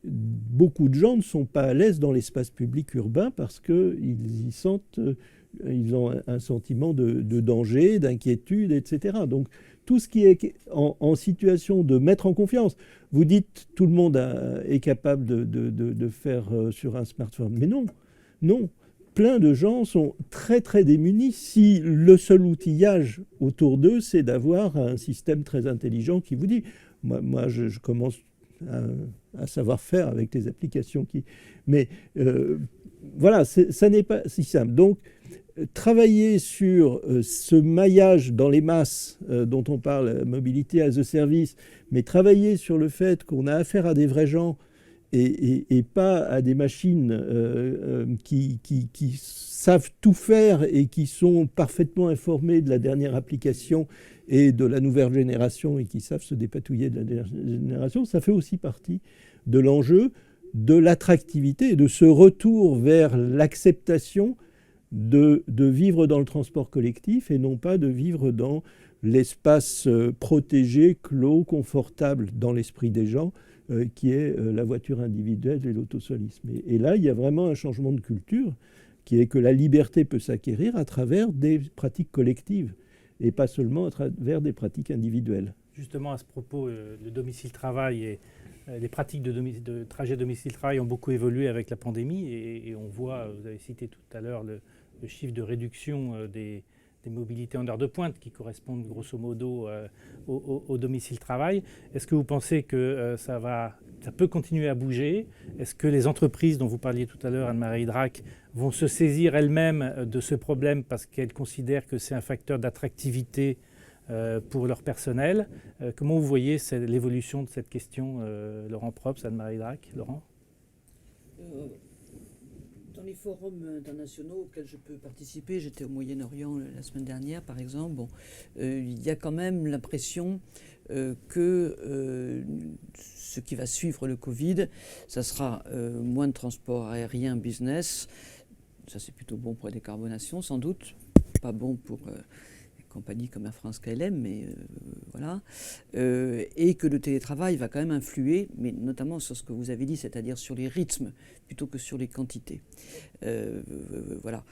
beaucoup de gens ne sont pas à l'aise dans l'espace public urbain parce qu'ils y sentent, ils ont un sentiment de danger, d'inquiétude, etc. Donc, tout ce qui est en situation de mettre en confiance. Vous dites tout le monde est capable de faire sur un smartphone. Mais non, non. Plein de gens sont très très démunis si le seul outillage autour d'eux, c'est d'avoir un système très intelligent qui vous dit. Moi je commence à savoir faire avec les applications qui... Mais voilà, ça n'est pas si simple. Donc, travailler sur ce maillage dans les masses dont on parle, mobilité as a service, mais travailler sur le fait qu'on a affaire à des vrais gens et pas à des machines qui savent tout faire et qui sont parfaitement informées de la dernière application et de la nouvelle génération et qui savent se dépatouiller de la dernière génération, ça fait aussi partie de l'enjeu de l'attractivité et de ce retour vers l'acceptation de vivre dans le transport collectif et non pas de vivre dans l'espace protégé, clos, confortable dans l'esprit des gens, qui est la voiture individuelle et l'autosolisme. Et là, il y a vraiment un changement de culture qui est que la liberté peut s'acquérir à travers des pratiques collectives et pas seulement à travers des pratiques individuelles. Justement, à ce propos, le domicile-travail et les pratiques de trajet domicile-travail ont beaucoup évolué avec la pandémie et on voit, vous avez cité tout à l'heure le chiffre de réduction des mobilités en heure de pointe qui correspondent grosso modo au domicile-travail. Est-ce que vous pensez que ça peut continuer à bouger? Est-ce que les entreprises dont vous parliez tout à l'heure, Anne-Marie Drac, vont se saisir elles-mêmes de ce problème parce qu'elles considèrent que c'est un facteur d'attractivité pour leur personnel? Comment vous voyez l'évolution de cette question, Laurent Probst, Anne-Marie Drac? Laurent? Dans les forums internationaux auxquels je peux participer, j'étais au Moyen-Orient la semaine dernière par exemple, il y a quand même l'impression que ce qui va suivre le Covid, ça sera moins de transport aérien business, ça c'est plutôt bon pour la décarbonation sans doute, pas bon pour compagnies comme Air France KLM, mais voilà, et que le télétravail va quand même influer, mais notamment sur ce que vous avez dit, c'est-à-dire sur les rythmes plutôt que sur les quantités. Voilà.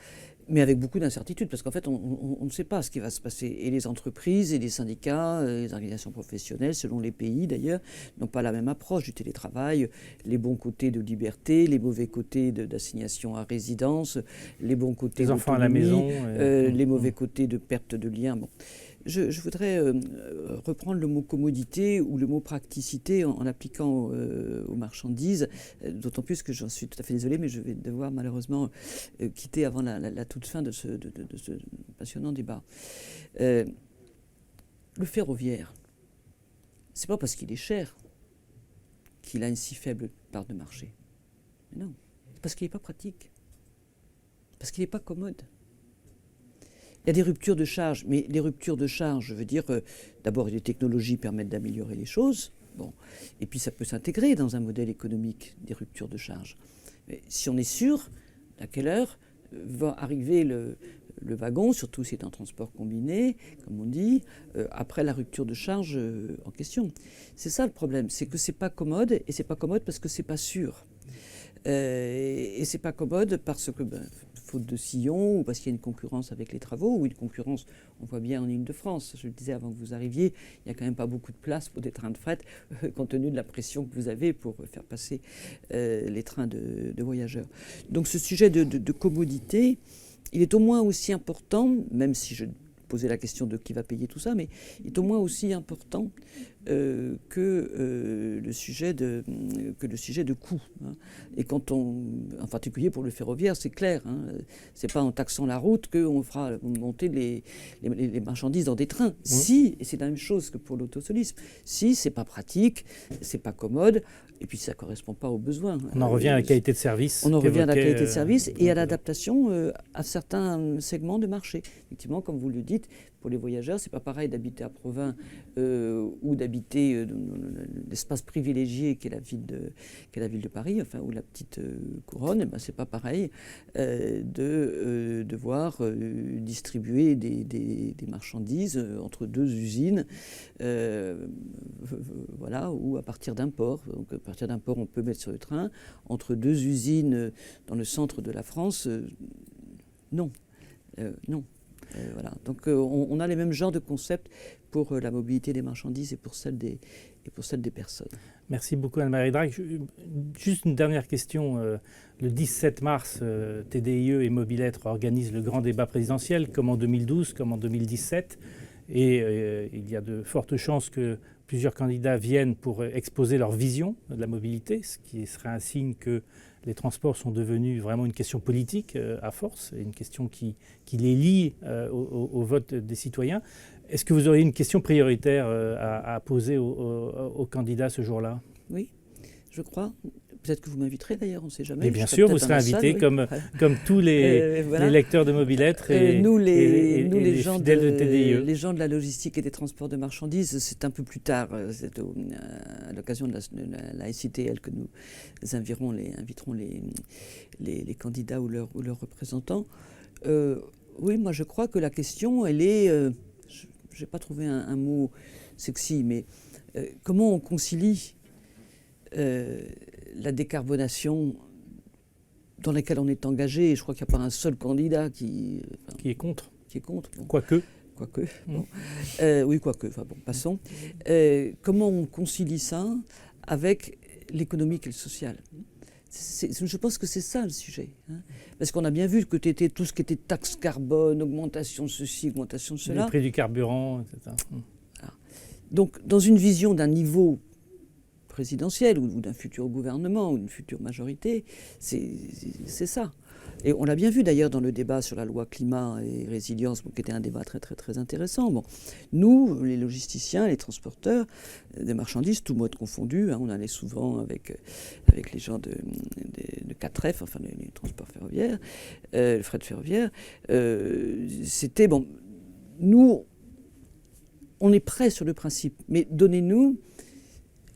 Mais avec beaucoup d'incertitudes, parce qu'en fait, on ne sait pas ce qui va se passer. Et les entreprises et les syndicats, les organisations professionnelles, selon les pays d'ailleurs, n'ont pas la même approche du télétravail. Les bons côtés de liberté, les mauvais côtés d'assignation à résidence, les bons côtés des enfants à la maison, les mauvais côtés de perte de lien. Bon. Je voudrais reprendre le mot commodité ou le mot praticité en l'appliquant aux marchandises, d'autant plus que j'en suis tout à fait désolé, mais je vais devoir malheureusement quitter avant la toute fin de ce passionnant débat. Le ferroviaire, c'est pas parce qu'il est cher qu'il a une si faible part de marché. Mais non, c'est parce qu'il n'est pas pratique, parce qu'il n'est pas commode. Il y a des ruptures de charge, mais les ruptures de charge, je veux dire, d'abord, les technologies permettent d'améliorer les choses, bon, et puis ça peut s'intégrer dans un modèle économique, des ruptures de charge. Mais si on est sûr à quelle heure va arriver le wagon, surtout si c'est un transport combiné, comme on dit, après la rupture de charge en question. C'est ça le problème, c'est que c'est pas commode, et c'est pas commode parce que c'est pas sûr. Et c'est pas commode parce que, faute de sillon, ou parce qu'il y a une concurrence avec les travaux, ou une concurrence, on voit bien en Île-de-France. Je le disais avant que vous arriviez, il n'y a quand même pas beaucoup de place pour des trains de fret, compte tenu de la pression que vous avez pour faire passer les trains de voyageurs. Donc ce sujet de commodité, il est au moins aussi important, même si je posais la question de qui va payer tout ça, mais il est au moins aussi important que le sujet de coût. Hein. Et quand en particulier pour le ferroviaire, c'est clair. Hein, c'est pas en taxant la route qu'on fera monter les marchandises dans des trains. Si, et c'est la même chose que pour l'autosolisme, si c'est pas pratique, c'est pas commode, et puis ça correspond pas aux besoins. On en revient à la qualité de service. On en revient à la qualité de service et à l'adaptation à certains segments de marché. Effectivement, comme vous le dites, pour les voyageurs, c'est pas pareil d'habiter à Provins ou d'habiter l'espace privilégié qu'est la ville de Paris, enfin, ou la petite couronne. Ben, c'est pas pareil de devoir distribuer des marchandises entre deux usines, voilà, ou à partir d'un port. Donc, à partir d'un port, on peut mettre sur le train. Entre deux usines dans le centre de la France, non. Non. Voilà. Donc on a les mêmes genres de concepts pour la mobilité des marchandises et pour celle des personnes. Merci beaucoup Anne-Marie Drac. Juste une dernière question. Le 17 mars, TDIE et Mobilettre organisent le grand débat présidentiel, comme en 2012, comme en 2017. Et il y a de fortes chances que plusieurs candidats viennent pour exposer leur vision de la mobilité, ce qui serait un signe que les transports sont devenus vraiment une question politique à force, une question qui les lie au vote des citoyens. Est-ce que vous auriez une question prioritaire à poser aux candidats ce jour-là? Oui, je crois. Peut-être que vous m'inviterez d'ailleurs, on ne sait jamais. Et bien sûr, vous serez invité salle, comme tous les lecteurs de Mobilettre et les gens fidèles de TDIE. Les gens de la logistique et des transports de marchandises, c'est un peu plus tard. C'est à l'occasion de la SITL que nous inviterons les candidats ou leurs représentants. Oui, moi je crois que la question, elle est... je n'ai pas trouvé un mot sexy, mais comment on concilie la décarbonation dans laquelle on est engagé, et je crois qu'il n'y a pas un seul candidat qui est contre. Bon. Quoique. Bon. Oui, quoique. Enfin bon, passons. Comment on concilie ça avec l'économique et le social? Je pense que c'est ça le sujet. Hein. Parce qu'on a bien vu que tout ce qui était taxe carbone, augmentation de ceci, augmentation de cela. Le prix du carburant, etc. Voilà. Donc, dans une vision d'un niveau présidentiel ou d'un futur gouvernement ou d'une future majorité, c'est ça. Et on l'a bien vu d'ailleurs dans le débat sur la loi climat et résilience, qui était un débat très très très intéressant. Bon, nous, les logisticiens, les transporteurs des marchandises, tous modes confondus, hein, on allait souvent avec les gens de 4F, enfin les transports ferroviaires, le fret ferroviaire. C'était bon. Nous, on est prêts sur le principe, mais donnez-nous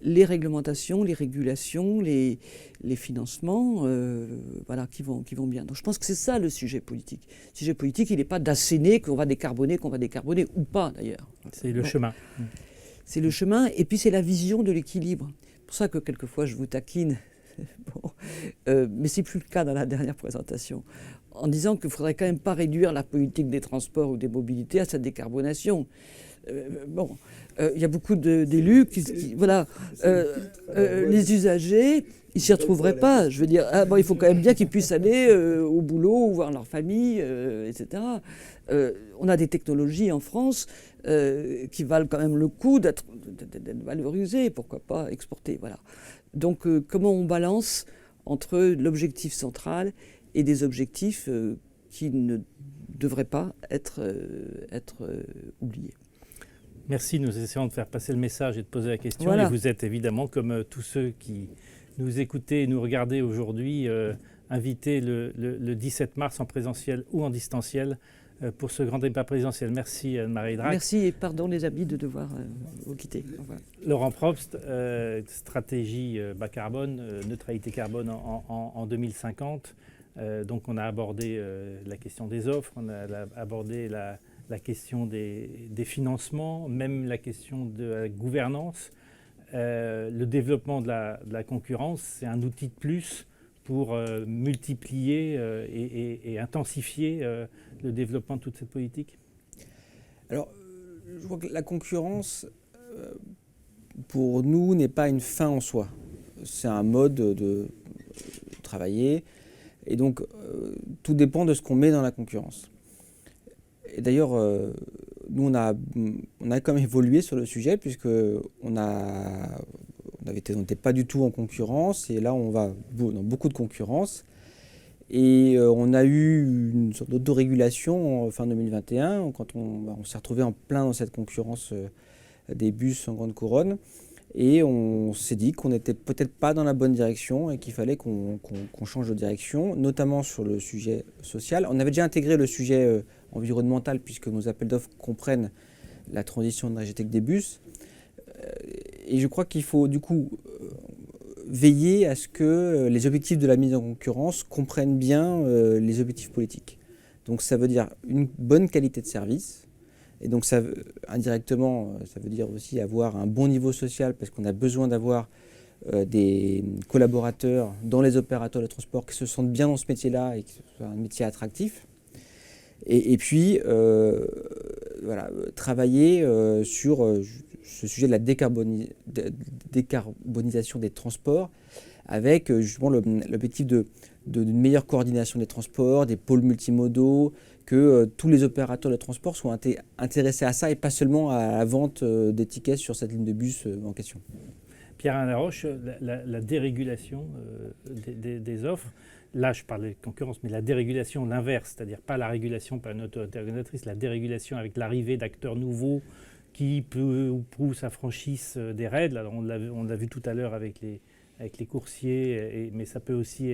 les réglementations, les régulations, les financements, voilà, qui vont bien. Donc je pense que c'est ça le sujet politique. Le sujet politique, il n'est pas d'asséner qu'on va décarboner, ou pas d'ailleurs. C'est le chemin. C'est le chemin, et puis c'est la vision de l'équilibre. C'est pour ça que quelquefois je vous taquine, bon, mais c'est plus le cas dans la dernière présentation, en disant qu'il ne faudrait quand même pas réduire la politique des transports ou des mobilités à sa décarbonation. Il y a beaucoup d'élus voilà, les usagers, ils s'y retrouveraient pas. Je veux dire, il faut quand même bien qu'ils puissent aller au boulot, ou voir leur famille, etc. On a des technologies en France qui valent quand même le coup d'être valorisées, pourquoi pas exportées, voilà. Donc, comment on balance entre l'objectif central et des objectifs qui ne devraient pas être oubliés. Merci, nous essayons de faire passer le message et de poser la question. Voilà. Et vous êtes évidemment, comme tous ceux qui nous écoutaient et nous regardaient aujourd'hui, invités le 17 mars en présentiel ou en distanciel pour ce grand débat présidentiel. Merci Anne-Marie Drac. Merci et pardon les amis de devoir vous quitter. Laurent Probst, stratégie bas carbone, neutralité carbone en 2050. Donc on a abordé la question des offres, on a abordé la question des financements, même la question de la gouvernance. Le développement de la concurrence, c'est un outil de plus pour multiplier et intensifier le développement de toute cette politique. Alors, je vois que la concurrence, pour nous, n'est pas une fin en soi. C'est un mode de travailler. Et donc, tout dépend de ce qu'on met dans la concurrence. Et d'ailleurs, nous, on a quand même évolué sur le sujet, puisqu'on n'était pas du tout en concurrence, et là, on va dans beaucoup de concurrence. Et on a eu une sorte d'autorégulation en fin 2021, quand on s'est retrouvé en plein dans cette concurrence des bus en grande couronne. Et on s'est dit qu'on n'était peut-être pas dans la bonne direction et qu'il fallait qu'on change de direction, notamment sur le sujet social. On avait déjà intégré le sujet environnemental, puisque nos appels d'offres comprennent la transition énergétique des bus. Et je crois qu'il faut du coup veiller à ce que les objectifs de la mise en concurrence comprennent bien les objectifs politiques. Donc ça veut dire une bonne qualité de service. Et donc indirectement, ça veut dire aussi avoir un bon niveau social, parce qu'on a besoin d'avoir des collaborateurs dans les opérateurs de transport qui se sentent bien dans ce métier-là et que ce soit un métier attractif. Et puis, travailler sur ce sujet de la décarbonisation des transports, avec justement l'objectif d'une meilleure coordination des transports, des pôles multimodaux, que tous les opérateurs de transport soient intéressés à ça et pas seulement à la vente des tickets sur cette ligne de bus en question. Pierre-Alain Laroche, la dérégulation des offres, là je parlais de concurrence, mais la dérégulation, l'inverse, c'est-à-dire pas la régulation par une autorité organisatrice, la dérégulation avec l'arrivée d'acteurs nouveaux qui peu ou prou s'affranchissent des règles. Alors on l'a vu tout à l'heure avec les coursiers, mais ça peut aussi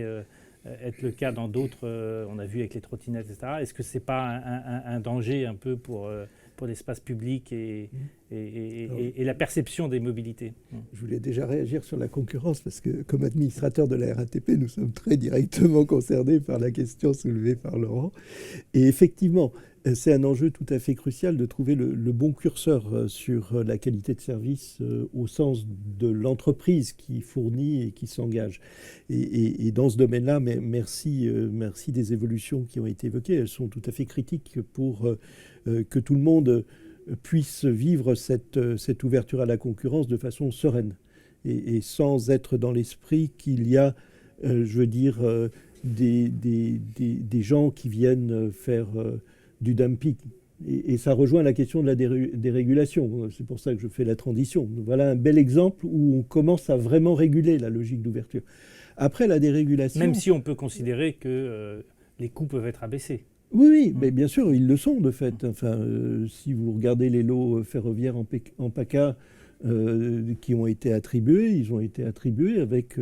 être le cas dans d'autres, on a vu avec les trottinettes, etc. Est-ce que ce n'est pas un danger un peu pour l'espace public et la perception des mobilités? Je voulais déjà réagir sur la concurrence parce que comme administrateur de la RATP, nous sommes très directement concernés par la question soulevée par Laurent. Et effectivement, c'est un enjeu tout à fait crucial de trouver le bon curseur sur la qualité de service au sens de l'entreprise qui fournit et qui s'engage. Et dans ce domaine-là, merci des évolutions qui ont été évoquées. Elles sont tout à fait critiques pour que tout le monde puisse vivre cette ouverture à la concurrence de façon sereine et sans être dans l'esprit qu'il y a, des gens qui viennent faire du dumping. Et ça rejoint la question de la dérégulation. C'est pour ça que je fais la transition. Voilà un bel exemple où on commence à vraiment réguler la logique d'ouverture. Après la dérégulation... Même si on peut considérer que les coûts peuvent être abaissés. Oui, mais bien sûr, ils le sont de fait. Enfin, si vous regardez les lots ferroviaires en PACA qui ont été attribués, ils ont été attribués avec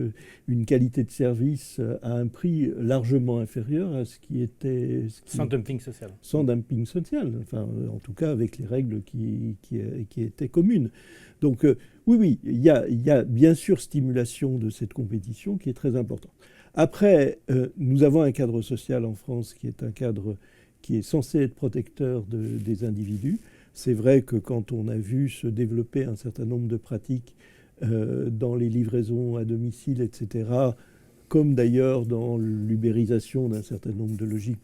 une qualité de service à un prix largement inférieur à ce qui était... Sans dumping social. Sans dumping social, enfin, en tout cas avec les règles qui étaient communes. Donc oui, il y a bien sûr stimulation de cette compétition qui est très importante. Après, nous avons un cadre social en France qui est un cadre qui est censé être protecteur des individus. C'est vrai que quand on a vu se développer un certain nombre de pratiques dans les livraisons à domicile, etc., comme d'ailleurs dans l'ubérisation d'un certain nombre de logiques,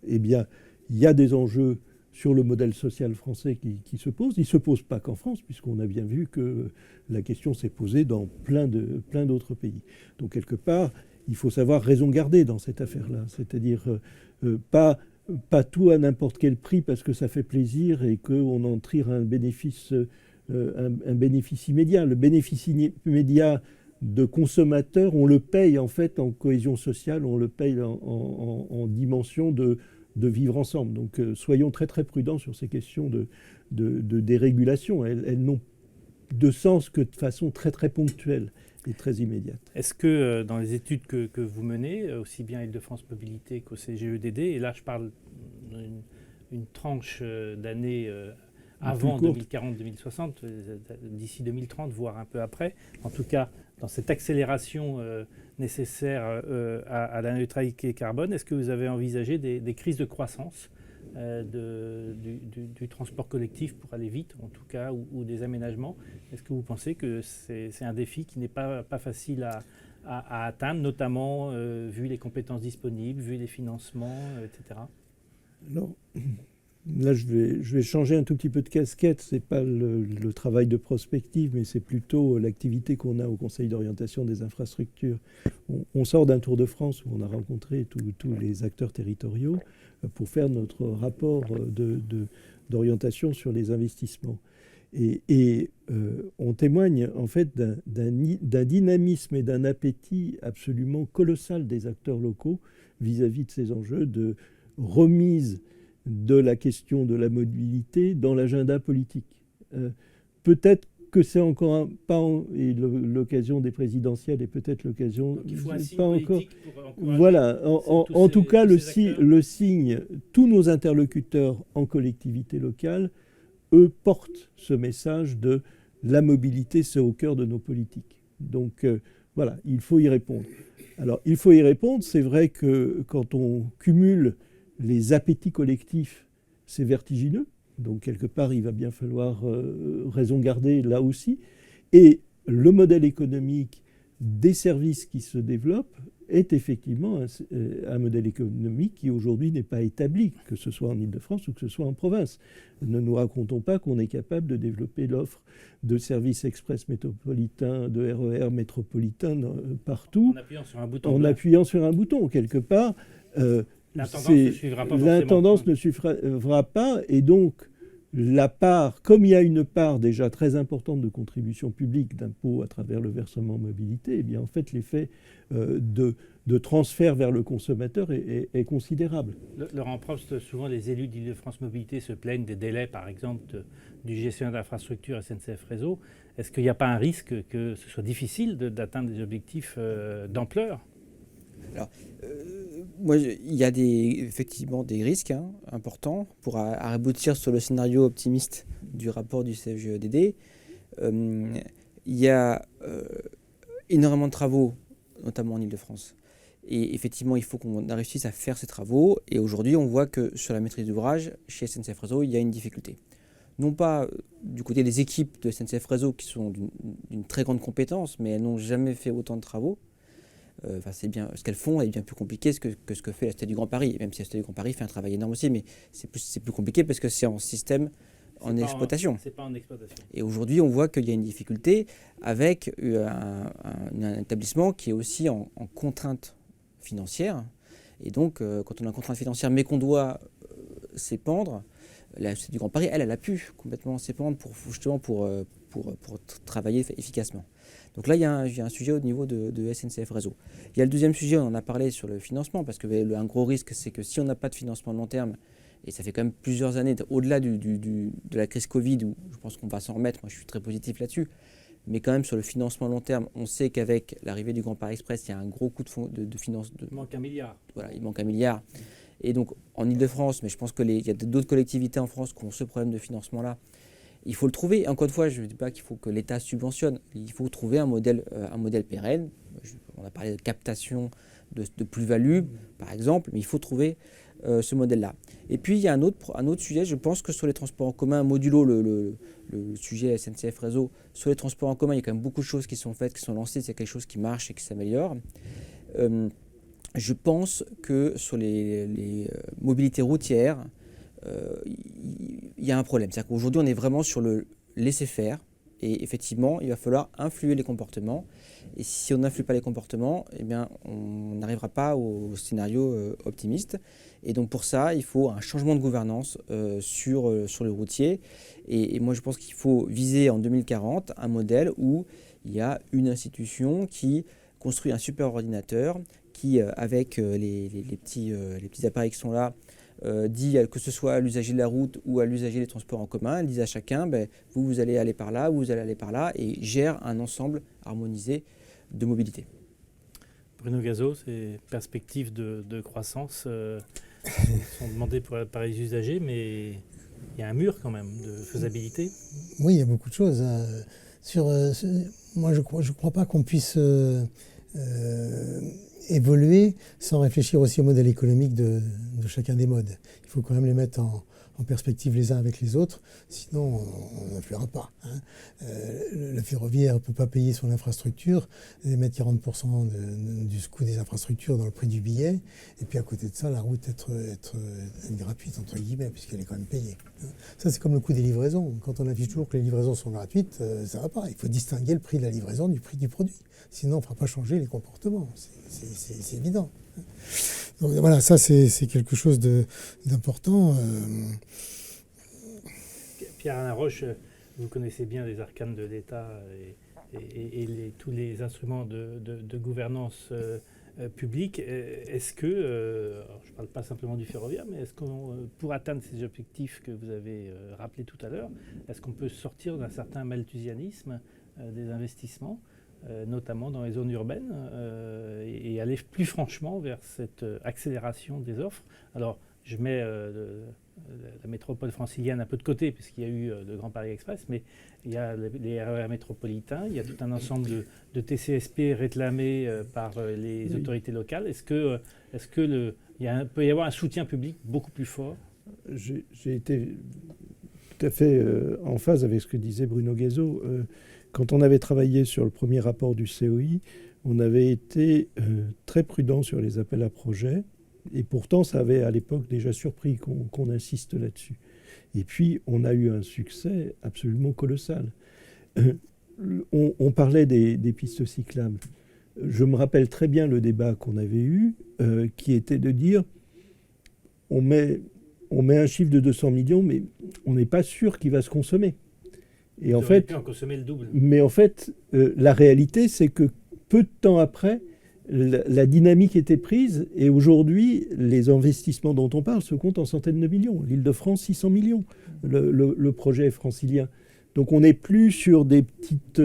eh bien, il y a des enjeux sur le modèle social français qui se posent. Ils ne se posent pas qu'en France, puisqu'on a bien vu que la question s'est posée dans plein d'autres pays. Donc, quelque part, il faut savoir raison garder dans cette affaire-là. C'est-à-dire pas tout à n'importe quel prix parce que ça fait plaisir et qu'on en tire un bénéfice immédiat. Le bénéfice immédiat de consommateur, on le paye en fait en cohésion sociale, on le paye en dimension de vivre ensemble. Donc soyons très très prudents sur ces questions de dérégulation. Elles n'ont de sens que de façon très très ponctuelle et très immédiate. Est-ce que dans les études que vous menez, aussi bien Île-de-France Mobilité qu'au CGEDD, et là je parle d'une tranche d'années avant 2040-2060, d'ici 2030, voire un peu après, en tout cas dans cette accélération nécessaire à la neutralité carbone, est-ce que vous avez envisagé des crises de croissance du transport collectif pour aller vite, en tout cas, ou des aménagements? Est-ce que vous pensez que c'est un défi qui n'est pas facile à atteindre, notamment vu les compétences disponibles, vu les financements, etc. Alors, là, je vais changer un tout petit peu de casquette. Ce n'est pas le travail de prospective, mais c'est plutôt l'activité qu'on a au Conseil d'orientation des infrastructures. On sort d'un Tour de France où on a rencontré tous les acteurs territoriaux pour faire notre rapport d'orientation sur les investissements. Et on témoigne en fait d'un dynamisme et d'un appétit absolument colossal des acteurs locaux vis-à-vis de ces enjeux de remise de la question de la mobilité dans l'agenda politique. Peut-être que c'est encore l'occasion des présidentielles et peut-être l'occasion... Donc il faut un signe pas politique encore. pour encourager... Voilà, en tout cas, le signe, tous nos interlocuteurs en collectivité locale, eux, portent ce message de la mobilité, c'est au cœur de nos politiques. Donc voilà, il faut y répondre. Alors, il faut y répondre, c'est vrai que quand on cumule les appétits collectifs, c'est vertigineux. Donc, quelque part, il va bien falloir raison garder là aussi. Et le modèle économique des services qui se développent est effectivement un modèle économique qui aujourd'hui n'est pas établi, que ce soit en Île-de-France ou que ce soit en province. Ne nous racontons pas qu'on est capable de développer l'offre de services express métropolitains, de RER métropolitains partout. En appuyant sur un bouton. En appuyant sur un bouton, quelque part. L'intendance ne suivra pas, et donc la part, comme il y a une part déjà très importante de contribution publique d'impôts à travers le versement mobilité, eh bien en fait l'effet de transfert vers le consommateur est considérable. Laurent Probst, souvent les élus d'Île-de-France Mobilité se plaignent des délais, par exemple, du gestionnaire d'infrastructure SNCF Réseau. Est-ce qu'il n'y a pas un risque que ce soit difficile d'atteindre des objectifs d'ampleur ? Alors, moi, il y a effectivement des risques importants pour aboutir sur le scénario optimiste du rapport du CFGEDD. Il y a énormément de travaux, notamment en Île-de-France. Et effectivement, il faut qu'on réussisse à faire ces travaux. Et aujourd'hui, on voit que sur la maîtrise d'ouvrage, chez SNCF Réseau, il y a une difficulté. Non pas du côté des équipes de SNCF Réseau qui sont d'une très grande compétence, mais elles n'ont jamais fait autant de travaux. C'est bien, ce qu'elles font est bien plus compliqué que ce que fait la Cité du Grand Paris, même si la Cité du Grand Paris fait un travail énorme aussi, mais c'est plus compliqué parce que c'est en système, en exploitation. C'est pas en exploitation. Et aujourd'hui, on voit qu'il y a une difficulté avec un établissement qui est aussi en contrainte financière. Et donc, quand on a une contrainte financière, mais qu'on doit s'épandre, la Cité du Grand Paris, elle a pu complètement s'épandre pour travailler efficacement. Donc là, il y a un sujet au niveau de SNCF Réseau. Il y a le deuxième sujet, on en a parlé sur le financement, parce qu'un gros risque, c'est que si on n'a pas de financement de long terme, et ça fait quand même plusieurs années, au-delà de la crise Covid, où je pense qu'on va s'en remettre, moi je suis très positif là-dessus, mais quand même sur le financement long terme, on sait qu'avec l'arrivée du Grand Paris Express, il y a un gros coup de finance. Il manque 1 milliard. Voilà, il manque 1 milliard. Et donc en Ile-de-France, mais je pense qu'il y a d'autres collectivités en France qui ont ce problème de financement-là. Il faut le trouver. Encore une fois, je ne dis pas qu'il faut que l'État subventionne. Il faut trouver un modèle pérenne. On a parlé de captation de plus-value, par exemple, mais il faut trouver ce modèle-là. Et puis, il y a un autre sujet. Je pense que sur les transports en commun, modulo le sujet SNCF Réseau, sur les transports en commun, il y a quand même beaucoup de choses qui sont faites, qui sont lancées. C'est quelque chose qui marche et qui s'améliore. Je pense que sur les mobilités routières, il y a un problème. C'est-à-dire qu'aujourd'hui, on est vraiment sur le laisser-faire. Et effectivement, il va falloir influer les comportements. Et si on n'influe pas les comportements, eh bien, on n'arrivera pas au scénario optimiste. Et donc pour ça, il faut un changement de gouvernance sur le routier. Et moi, je pense qu'il faut viser en 2040 un modèle où il y a une institution qui construit un super ordinateur qui, avec les petits appareils qui sont là, dit que ce soit à l'usager de la route ou à l'usager des transports en commun, elle dit à chacun, vous allez aller par là, vous allez aller par là, et gère un ensemble harmonisé de mobilité. Bruno Gazeau, ces perspectives de croissance sont demandées par les usagers, mais il y a un mur quand même de faisabilité. Oui, il y a beaucoup de choses. Moi, je crois pas qu'on puisse évoluer sans réfléchir aussi au modèle économique de chacun des modes. Il faut quand même les mettre en perspective les uns avec les autres, sinon on n'influera pas. Le ferroviaire ne peut pas payer son infrastructure et mettre 40% du coût des infrastructures dans le prix du billet, et puis à côté de ça, la route être gratuite, entre guillemets, puisqu'elle est quand même payée. Ça, c'est comme le coût des livraisons. Quand on affiche toujours que les livraisons sont gratuites, ça ne va pas. Il faut distinguer le prix de la livraison du prix du produit. Sinon, on ne fera pas changer les comportements. C'est évident. Donc voilà, ça c'est quelque chose d'important. Pierre-Alain Roche, vous connaissez bien les arcanes de l'État et tous les instruments de gouvernance publique. Est-ce que, je ne parle pas simplement du ferroviaire, mais est-ce qu'on, pour atteindre ces objectifs que vous avez rappelés tout à l'heure, est-ce qu'on peut sortir d'un certain malthusianisme des investissements, notamment dans les zones urbaines, et aller plus franchement vers cette accélération des offres? Alors, je mets la métropole francilienne un peu de côté, puisqu'il y a eu le Grand Paris Express, mais il y a les RER métropolitains, il y a tout un ensemble de TCSP réclamés par les autorités locales. Est-ce que peut y avoir un soutien public beaucoup plus fort? J'ai été tout à fait en phase avec ce que disait Bruno Gazeau. Quand on avait travaillé sur le premier rapport du COI, on avait été très prudent sur les appels à projets. Et pourtant, ça avait à l'époque déjà surpris qu'on insiste là-dessus. Et puis, on a eu un succès absolument colossal. On parlait des pistes cyclables. Je me rappelle très bien le débat qu'on avait eu, qui était de dire, on met un chiffre de 200 millions, mais on n'est pas sûr qu'il va se consommer. Et en fait, en consommer le double. mais en fait, la réalité, c'est que peu de temps après, la dynamique était prise et aujourd'hui, les investissements dont on parle se comptent en centaines de millions. L'Île-de-France, 600 millions, le projet francilien. Donc on n'est plus sur des petites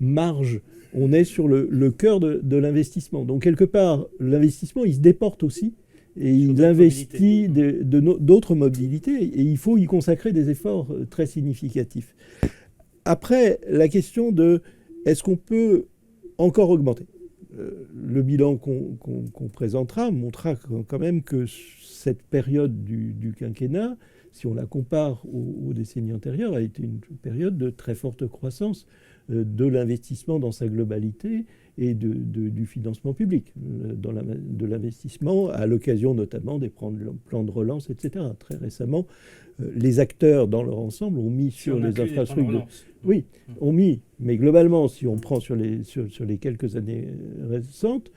marges, on est sur le cœur de l'investissement. Donc quelque part, l'investissement, il se déporte aussi et il investit d'autres mobilités et il faut y consacrer des efforts très significatifs. Après, la question de est-ce qu'on peut encore augmenter ? Le bilan qu'on présentera montrera quand même que cette période du quinquennat, si on la compare aux décennies antérieures, a été une période de très forte croissance de l'investissement dans sa globalité et du financement public, de l'investissement à l'occasion notamment des plans de relance, etc. Très récemment, les acteurs dans leur ensemble ont mis sur les infrastructures. Oui, ont mis, mais globalement, si on prend sur les quelques années récentes,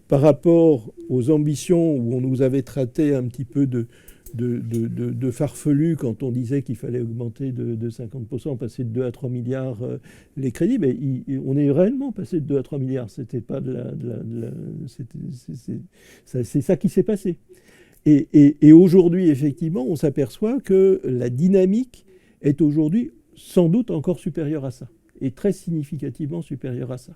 par rapport aux ambitions où on nous avait traité un petit peu de farfelu quand on disait qu'il fallait augmenter de 50%, passer de 2 à 3 milliards les crédits, mais on est réellement passé de 2 à 3 milliards. C'était pas c'est ça qui s'est passé. Et aujourd'hui, effectivement, on s'aperçoit que la dynamique est aujourd'hui sans doute encore supérieure à ça, et très significativement supérieure à ça.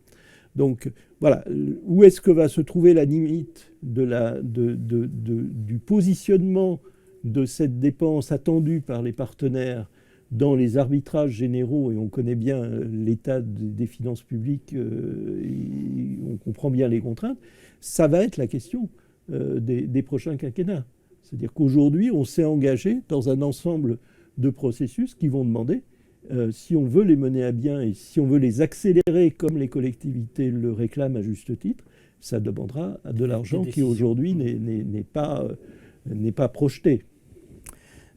Donc voilà, où est-ce que va se trouver la limite du positionnement de cette dépense attendue par les partenaires dans les arbitrages généraux, et on connaît bien l'état des finances publiques, et on comprend bien les contraintes, ça va être la question des prochains quinquennats. C'est-à-dire qu'aujourd'hui, on s'est engagé dans un ensemble de processus qui vont demander, si on veut les mener à bien et si on veut les accélérer comme les collectivités le réclament à juste titre, ça demandera de l'argent qui aujourd'hui n'est pas projeté.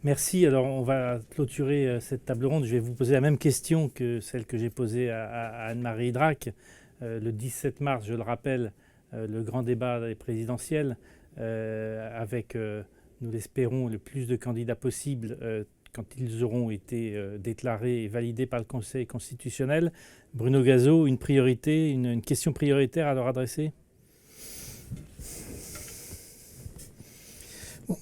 Merci. Alors, on va clôturer cette table ronde. Je vais vous poser la même question que celle que j'ai posée à Anne-Marie Drac. Le 17 mars, je le rappelle, le grand débat présidentiel avec, nous l'espérons, le plus de candidats possible quand ils auront été déclarés et validés par le Conseil constitutionnel. Bruno Gazeau, une priorité, une question prioritaire à leur adresser ?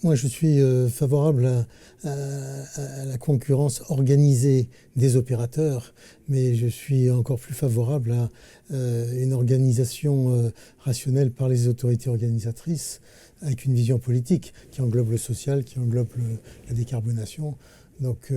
Moi, je suis favorable à la concurrence organisée des opérateurs, mais je suis encore plus favorable à une organisation rationnelle par les autorités organisatrices, avec une vision politique qui englobe le social, qui englobe la décarbonation. Donc,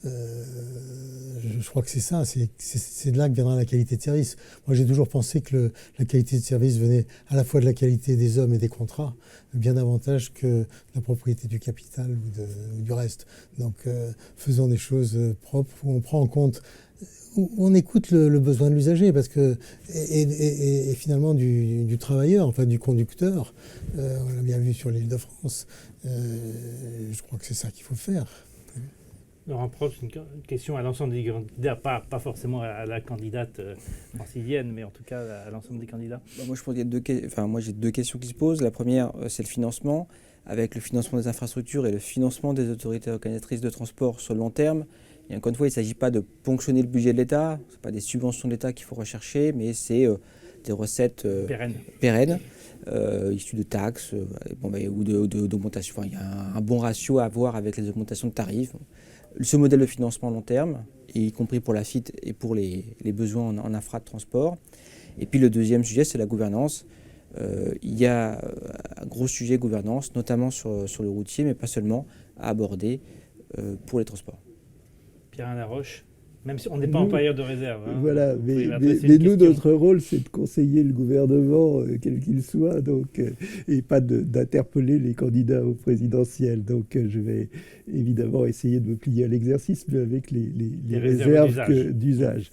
je crois que c'est ça, c'est de là que viendra la qualité de service. Moi, j'ai toujours pensé que la qualité de service venait à la fois de la qualité des hommes et des contrats, bien davantage que la propriété du capital ou du reste. Donc, faisons des choses propres, où on prend en compte, où on écoute le besoin de l'usager, parce que et finalement du travailleur, enfin du conducteur. On l'a bien vu sur l'Île-de-France. Je crois que c'est ça qu'il faut faire. Laurent Probst, une question à l'ensemble des candidats, pas forcément à la candidate francilienne, mais en tout cas à l'ensemble des candidats. Moi, je pense qu'il y a moi, j'ai deux questions qui se posent. La première, c'est le financement. Avec le financement des infrastructures et le financement des autorités organisatrices de transport sur le long terme, et encore une fois, il ne s'agit pas de ponctionner le budget de l'État, ce n'est pas des subventions de l'État qu'il faut rechercher, mais c'est des recettes pérennes issues de taxes ou d'augmentations. Enfin, il y a un bon ratio à avoir avec les augmentations de tarifs. Ce modèle de financement long terme, y compris pour la FIT et pour les besoins en infra de transport. Et puis le deuxième sujet, c'est la gouvernance. Il y a un gros sujet gouvernance, notamment sur le routier, mais pas seulement, à aborder pour les transports. Pierre Laroche, même si on n'est pas en période de réserve. Hein, voilà, mais nous, notre rôle, c'est de conseiller le gouvernement, quel qu'il soit, donc, et pas d'interpeller les candidats au présidentiel. Donc, je vais évidemment essayer de me plier à l'exercice, mais avec les réserves d'usage.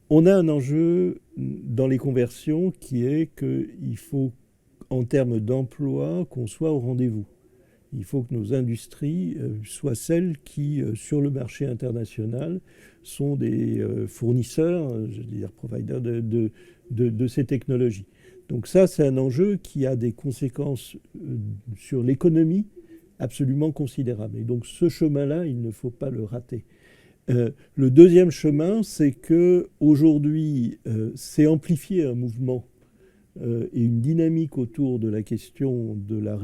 On a un enjeu dans les conversions qui est qu'il faut, en termes d'emploi, qu'on soit au rendez-vous. Il faut que nos industries soient celles qui, sur le marché international, sont des fournisseurs, je veux dire providers de ces technologies. Donc ça, c'est un enjeu qui a des conséquences sur l'économie absolument considérables. Et donc ce chemin-là, il ne faut pas le rater. Le deuxième chemin, c'est qu'aujourd'hui, c'est amplifier un mouvement et une dynamique autour de la question de la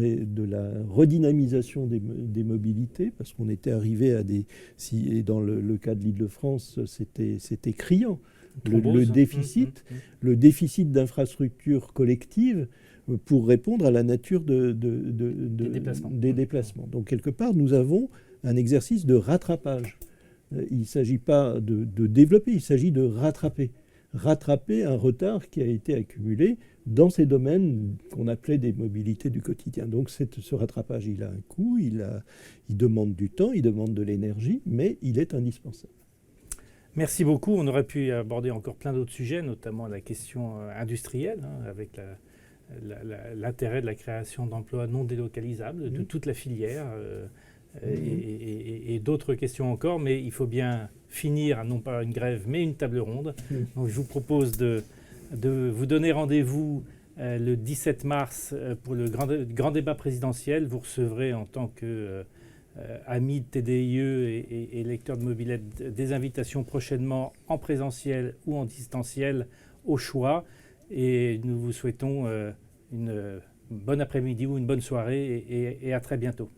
redynamisation des mobilités, parce qu'on était arrivé à des... et dans le cas de l'Île-de-France, c'était criant. Le déficit d'infrastructures collectives pour répondre à la nature des déplacements. Donc quelque part, nous avons un exercice de rattrapage. Il ne s'agit pas de développer, il s'agit de rattraper un retard qui a été accumulé dans ces domaines qu'on appelait des mobilités du quotidien. Donc ce rattrapage, il a un coût, il demande du temps, il demande de l'énergie, mais il est indispensable. Merci beaucoup. On aurait pu aborder encore plein d'autres sujets, notamment la question industrielle, avec l'intérêt de la création d'emplois non délocalisables de toute la filière et d'autres questions encore, mais il faut bien finir, non pas une grève, mais une table ronde. Donc je vous propose de vous donner rendez-vous le 17 mars pour le grand débat présidentiel. Vous recevrez en tant que amis de TDIE et lecteurs de mobilette des invitations prochainement en présentiel ou en distanciel au choix. Et nous vous souhaitons une bonne après-midi ou une bonne soirée et à très bientôt.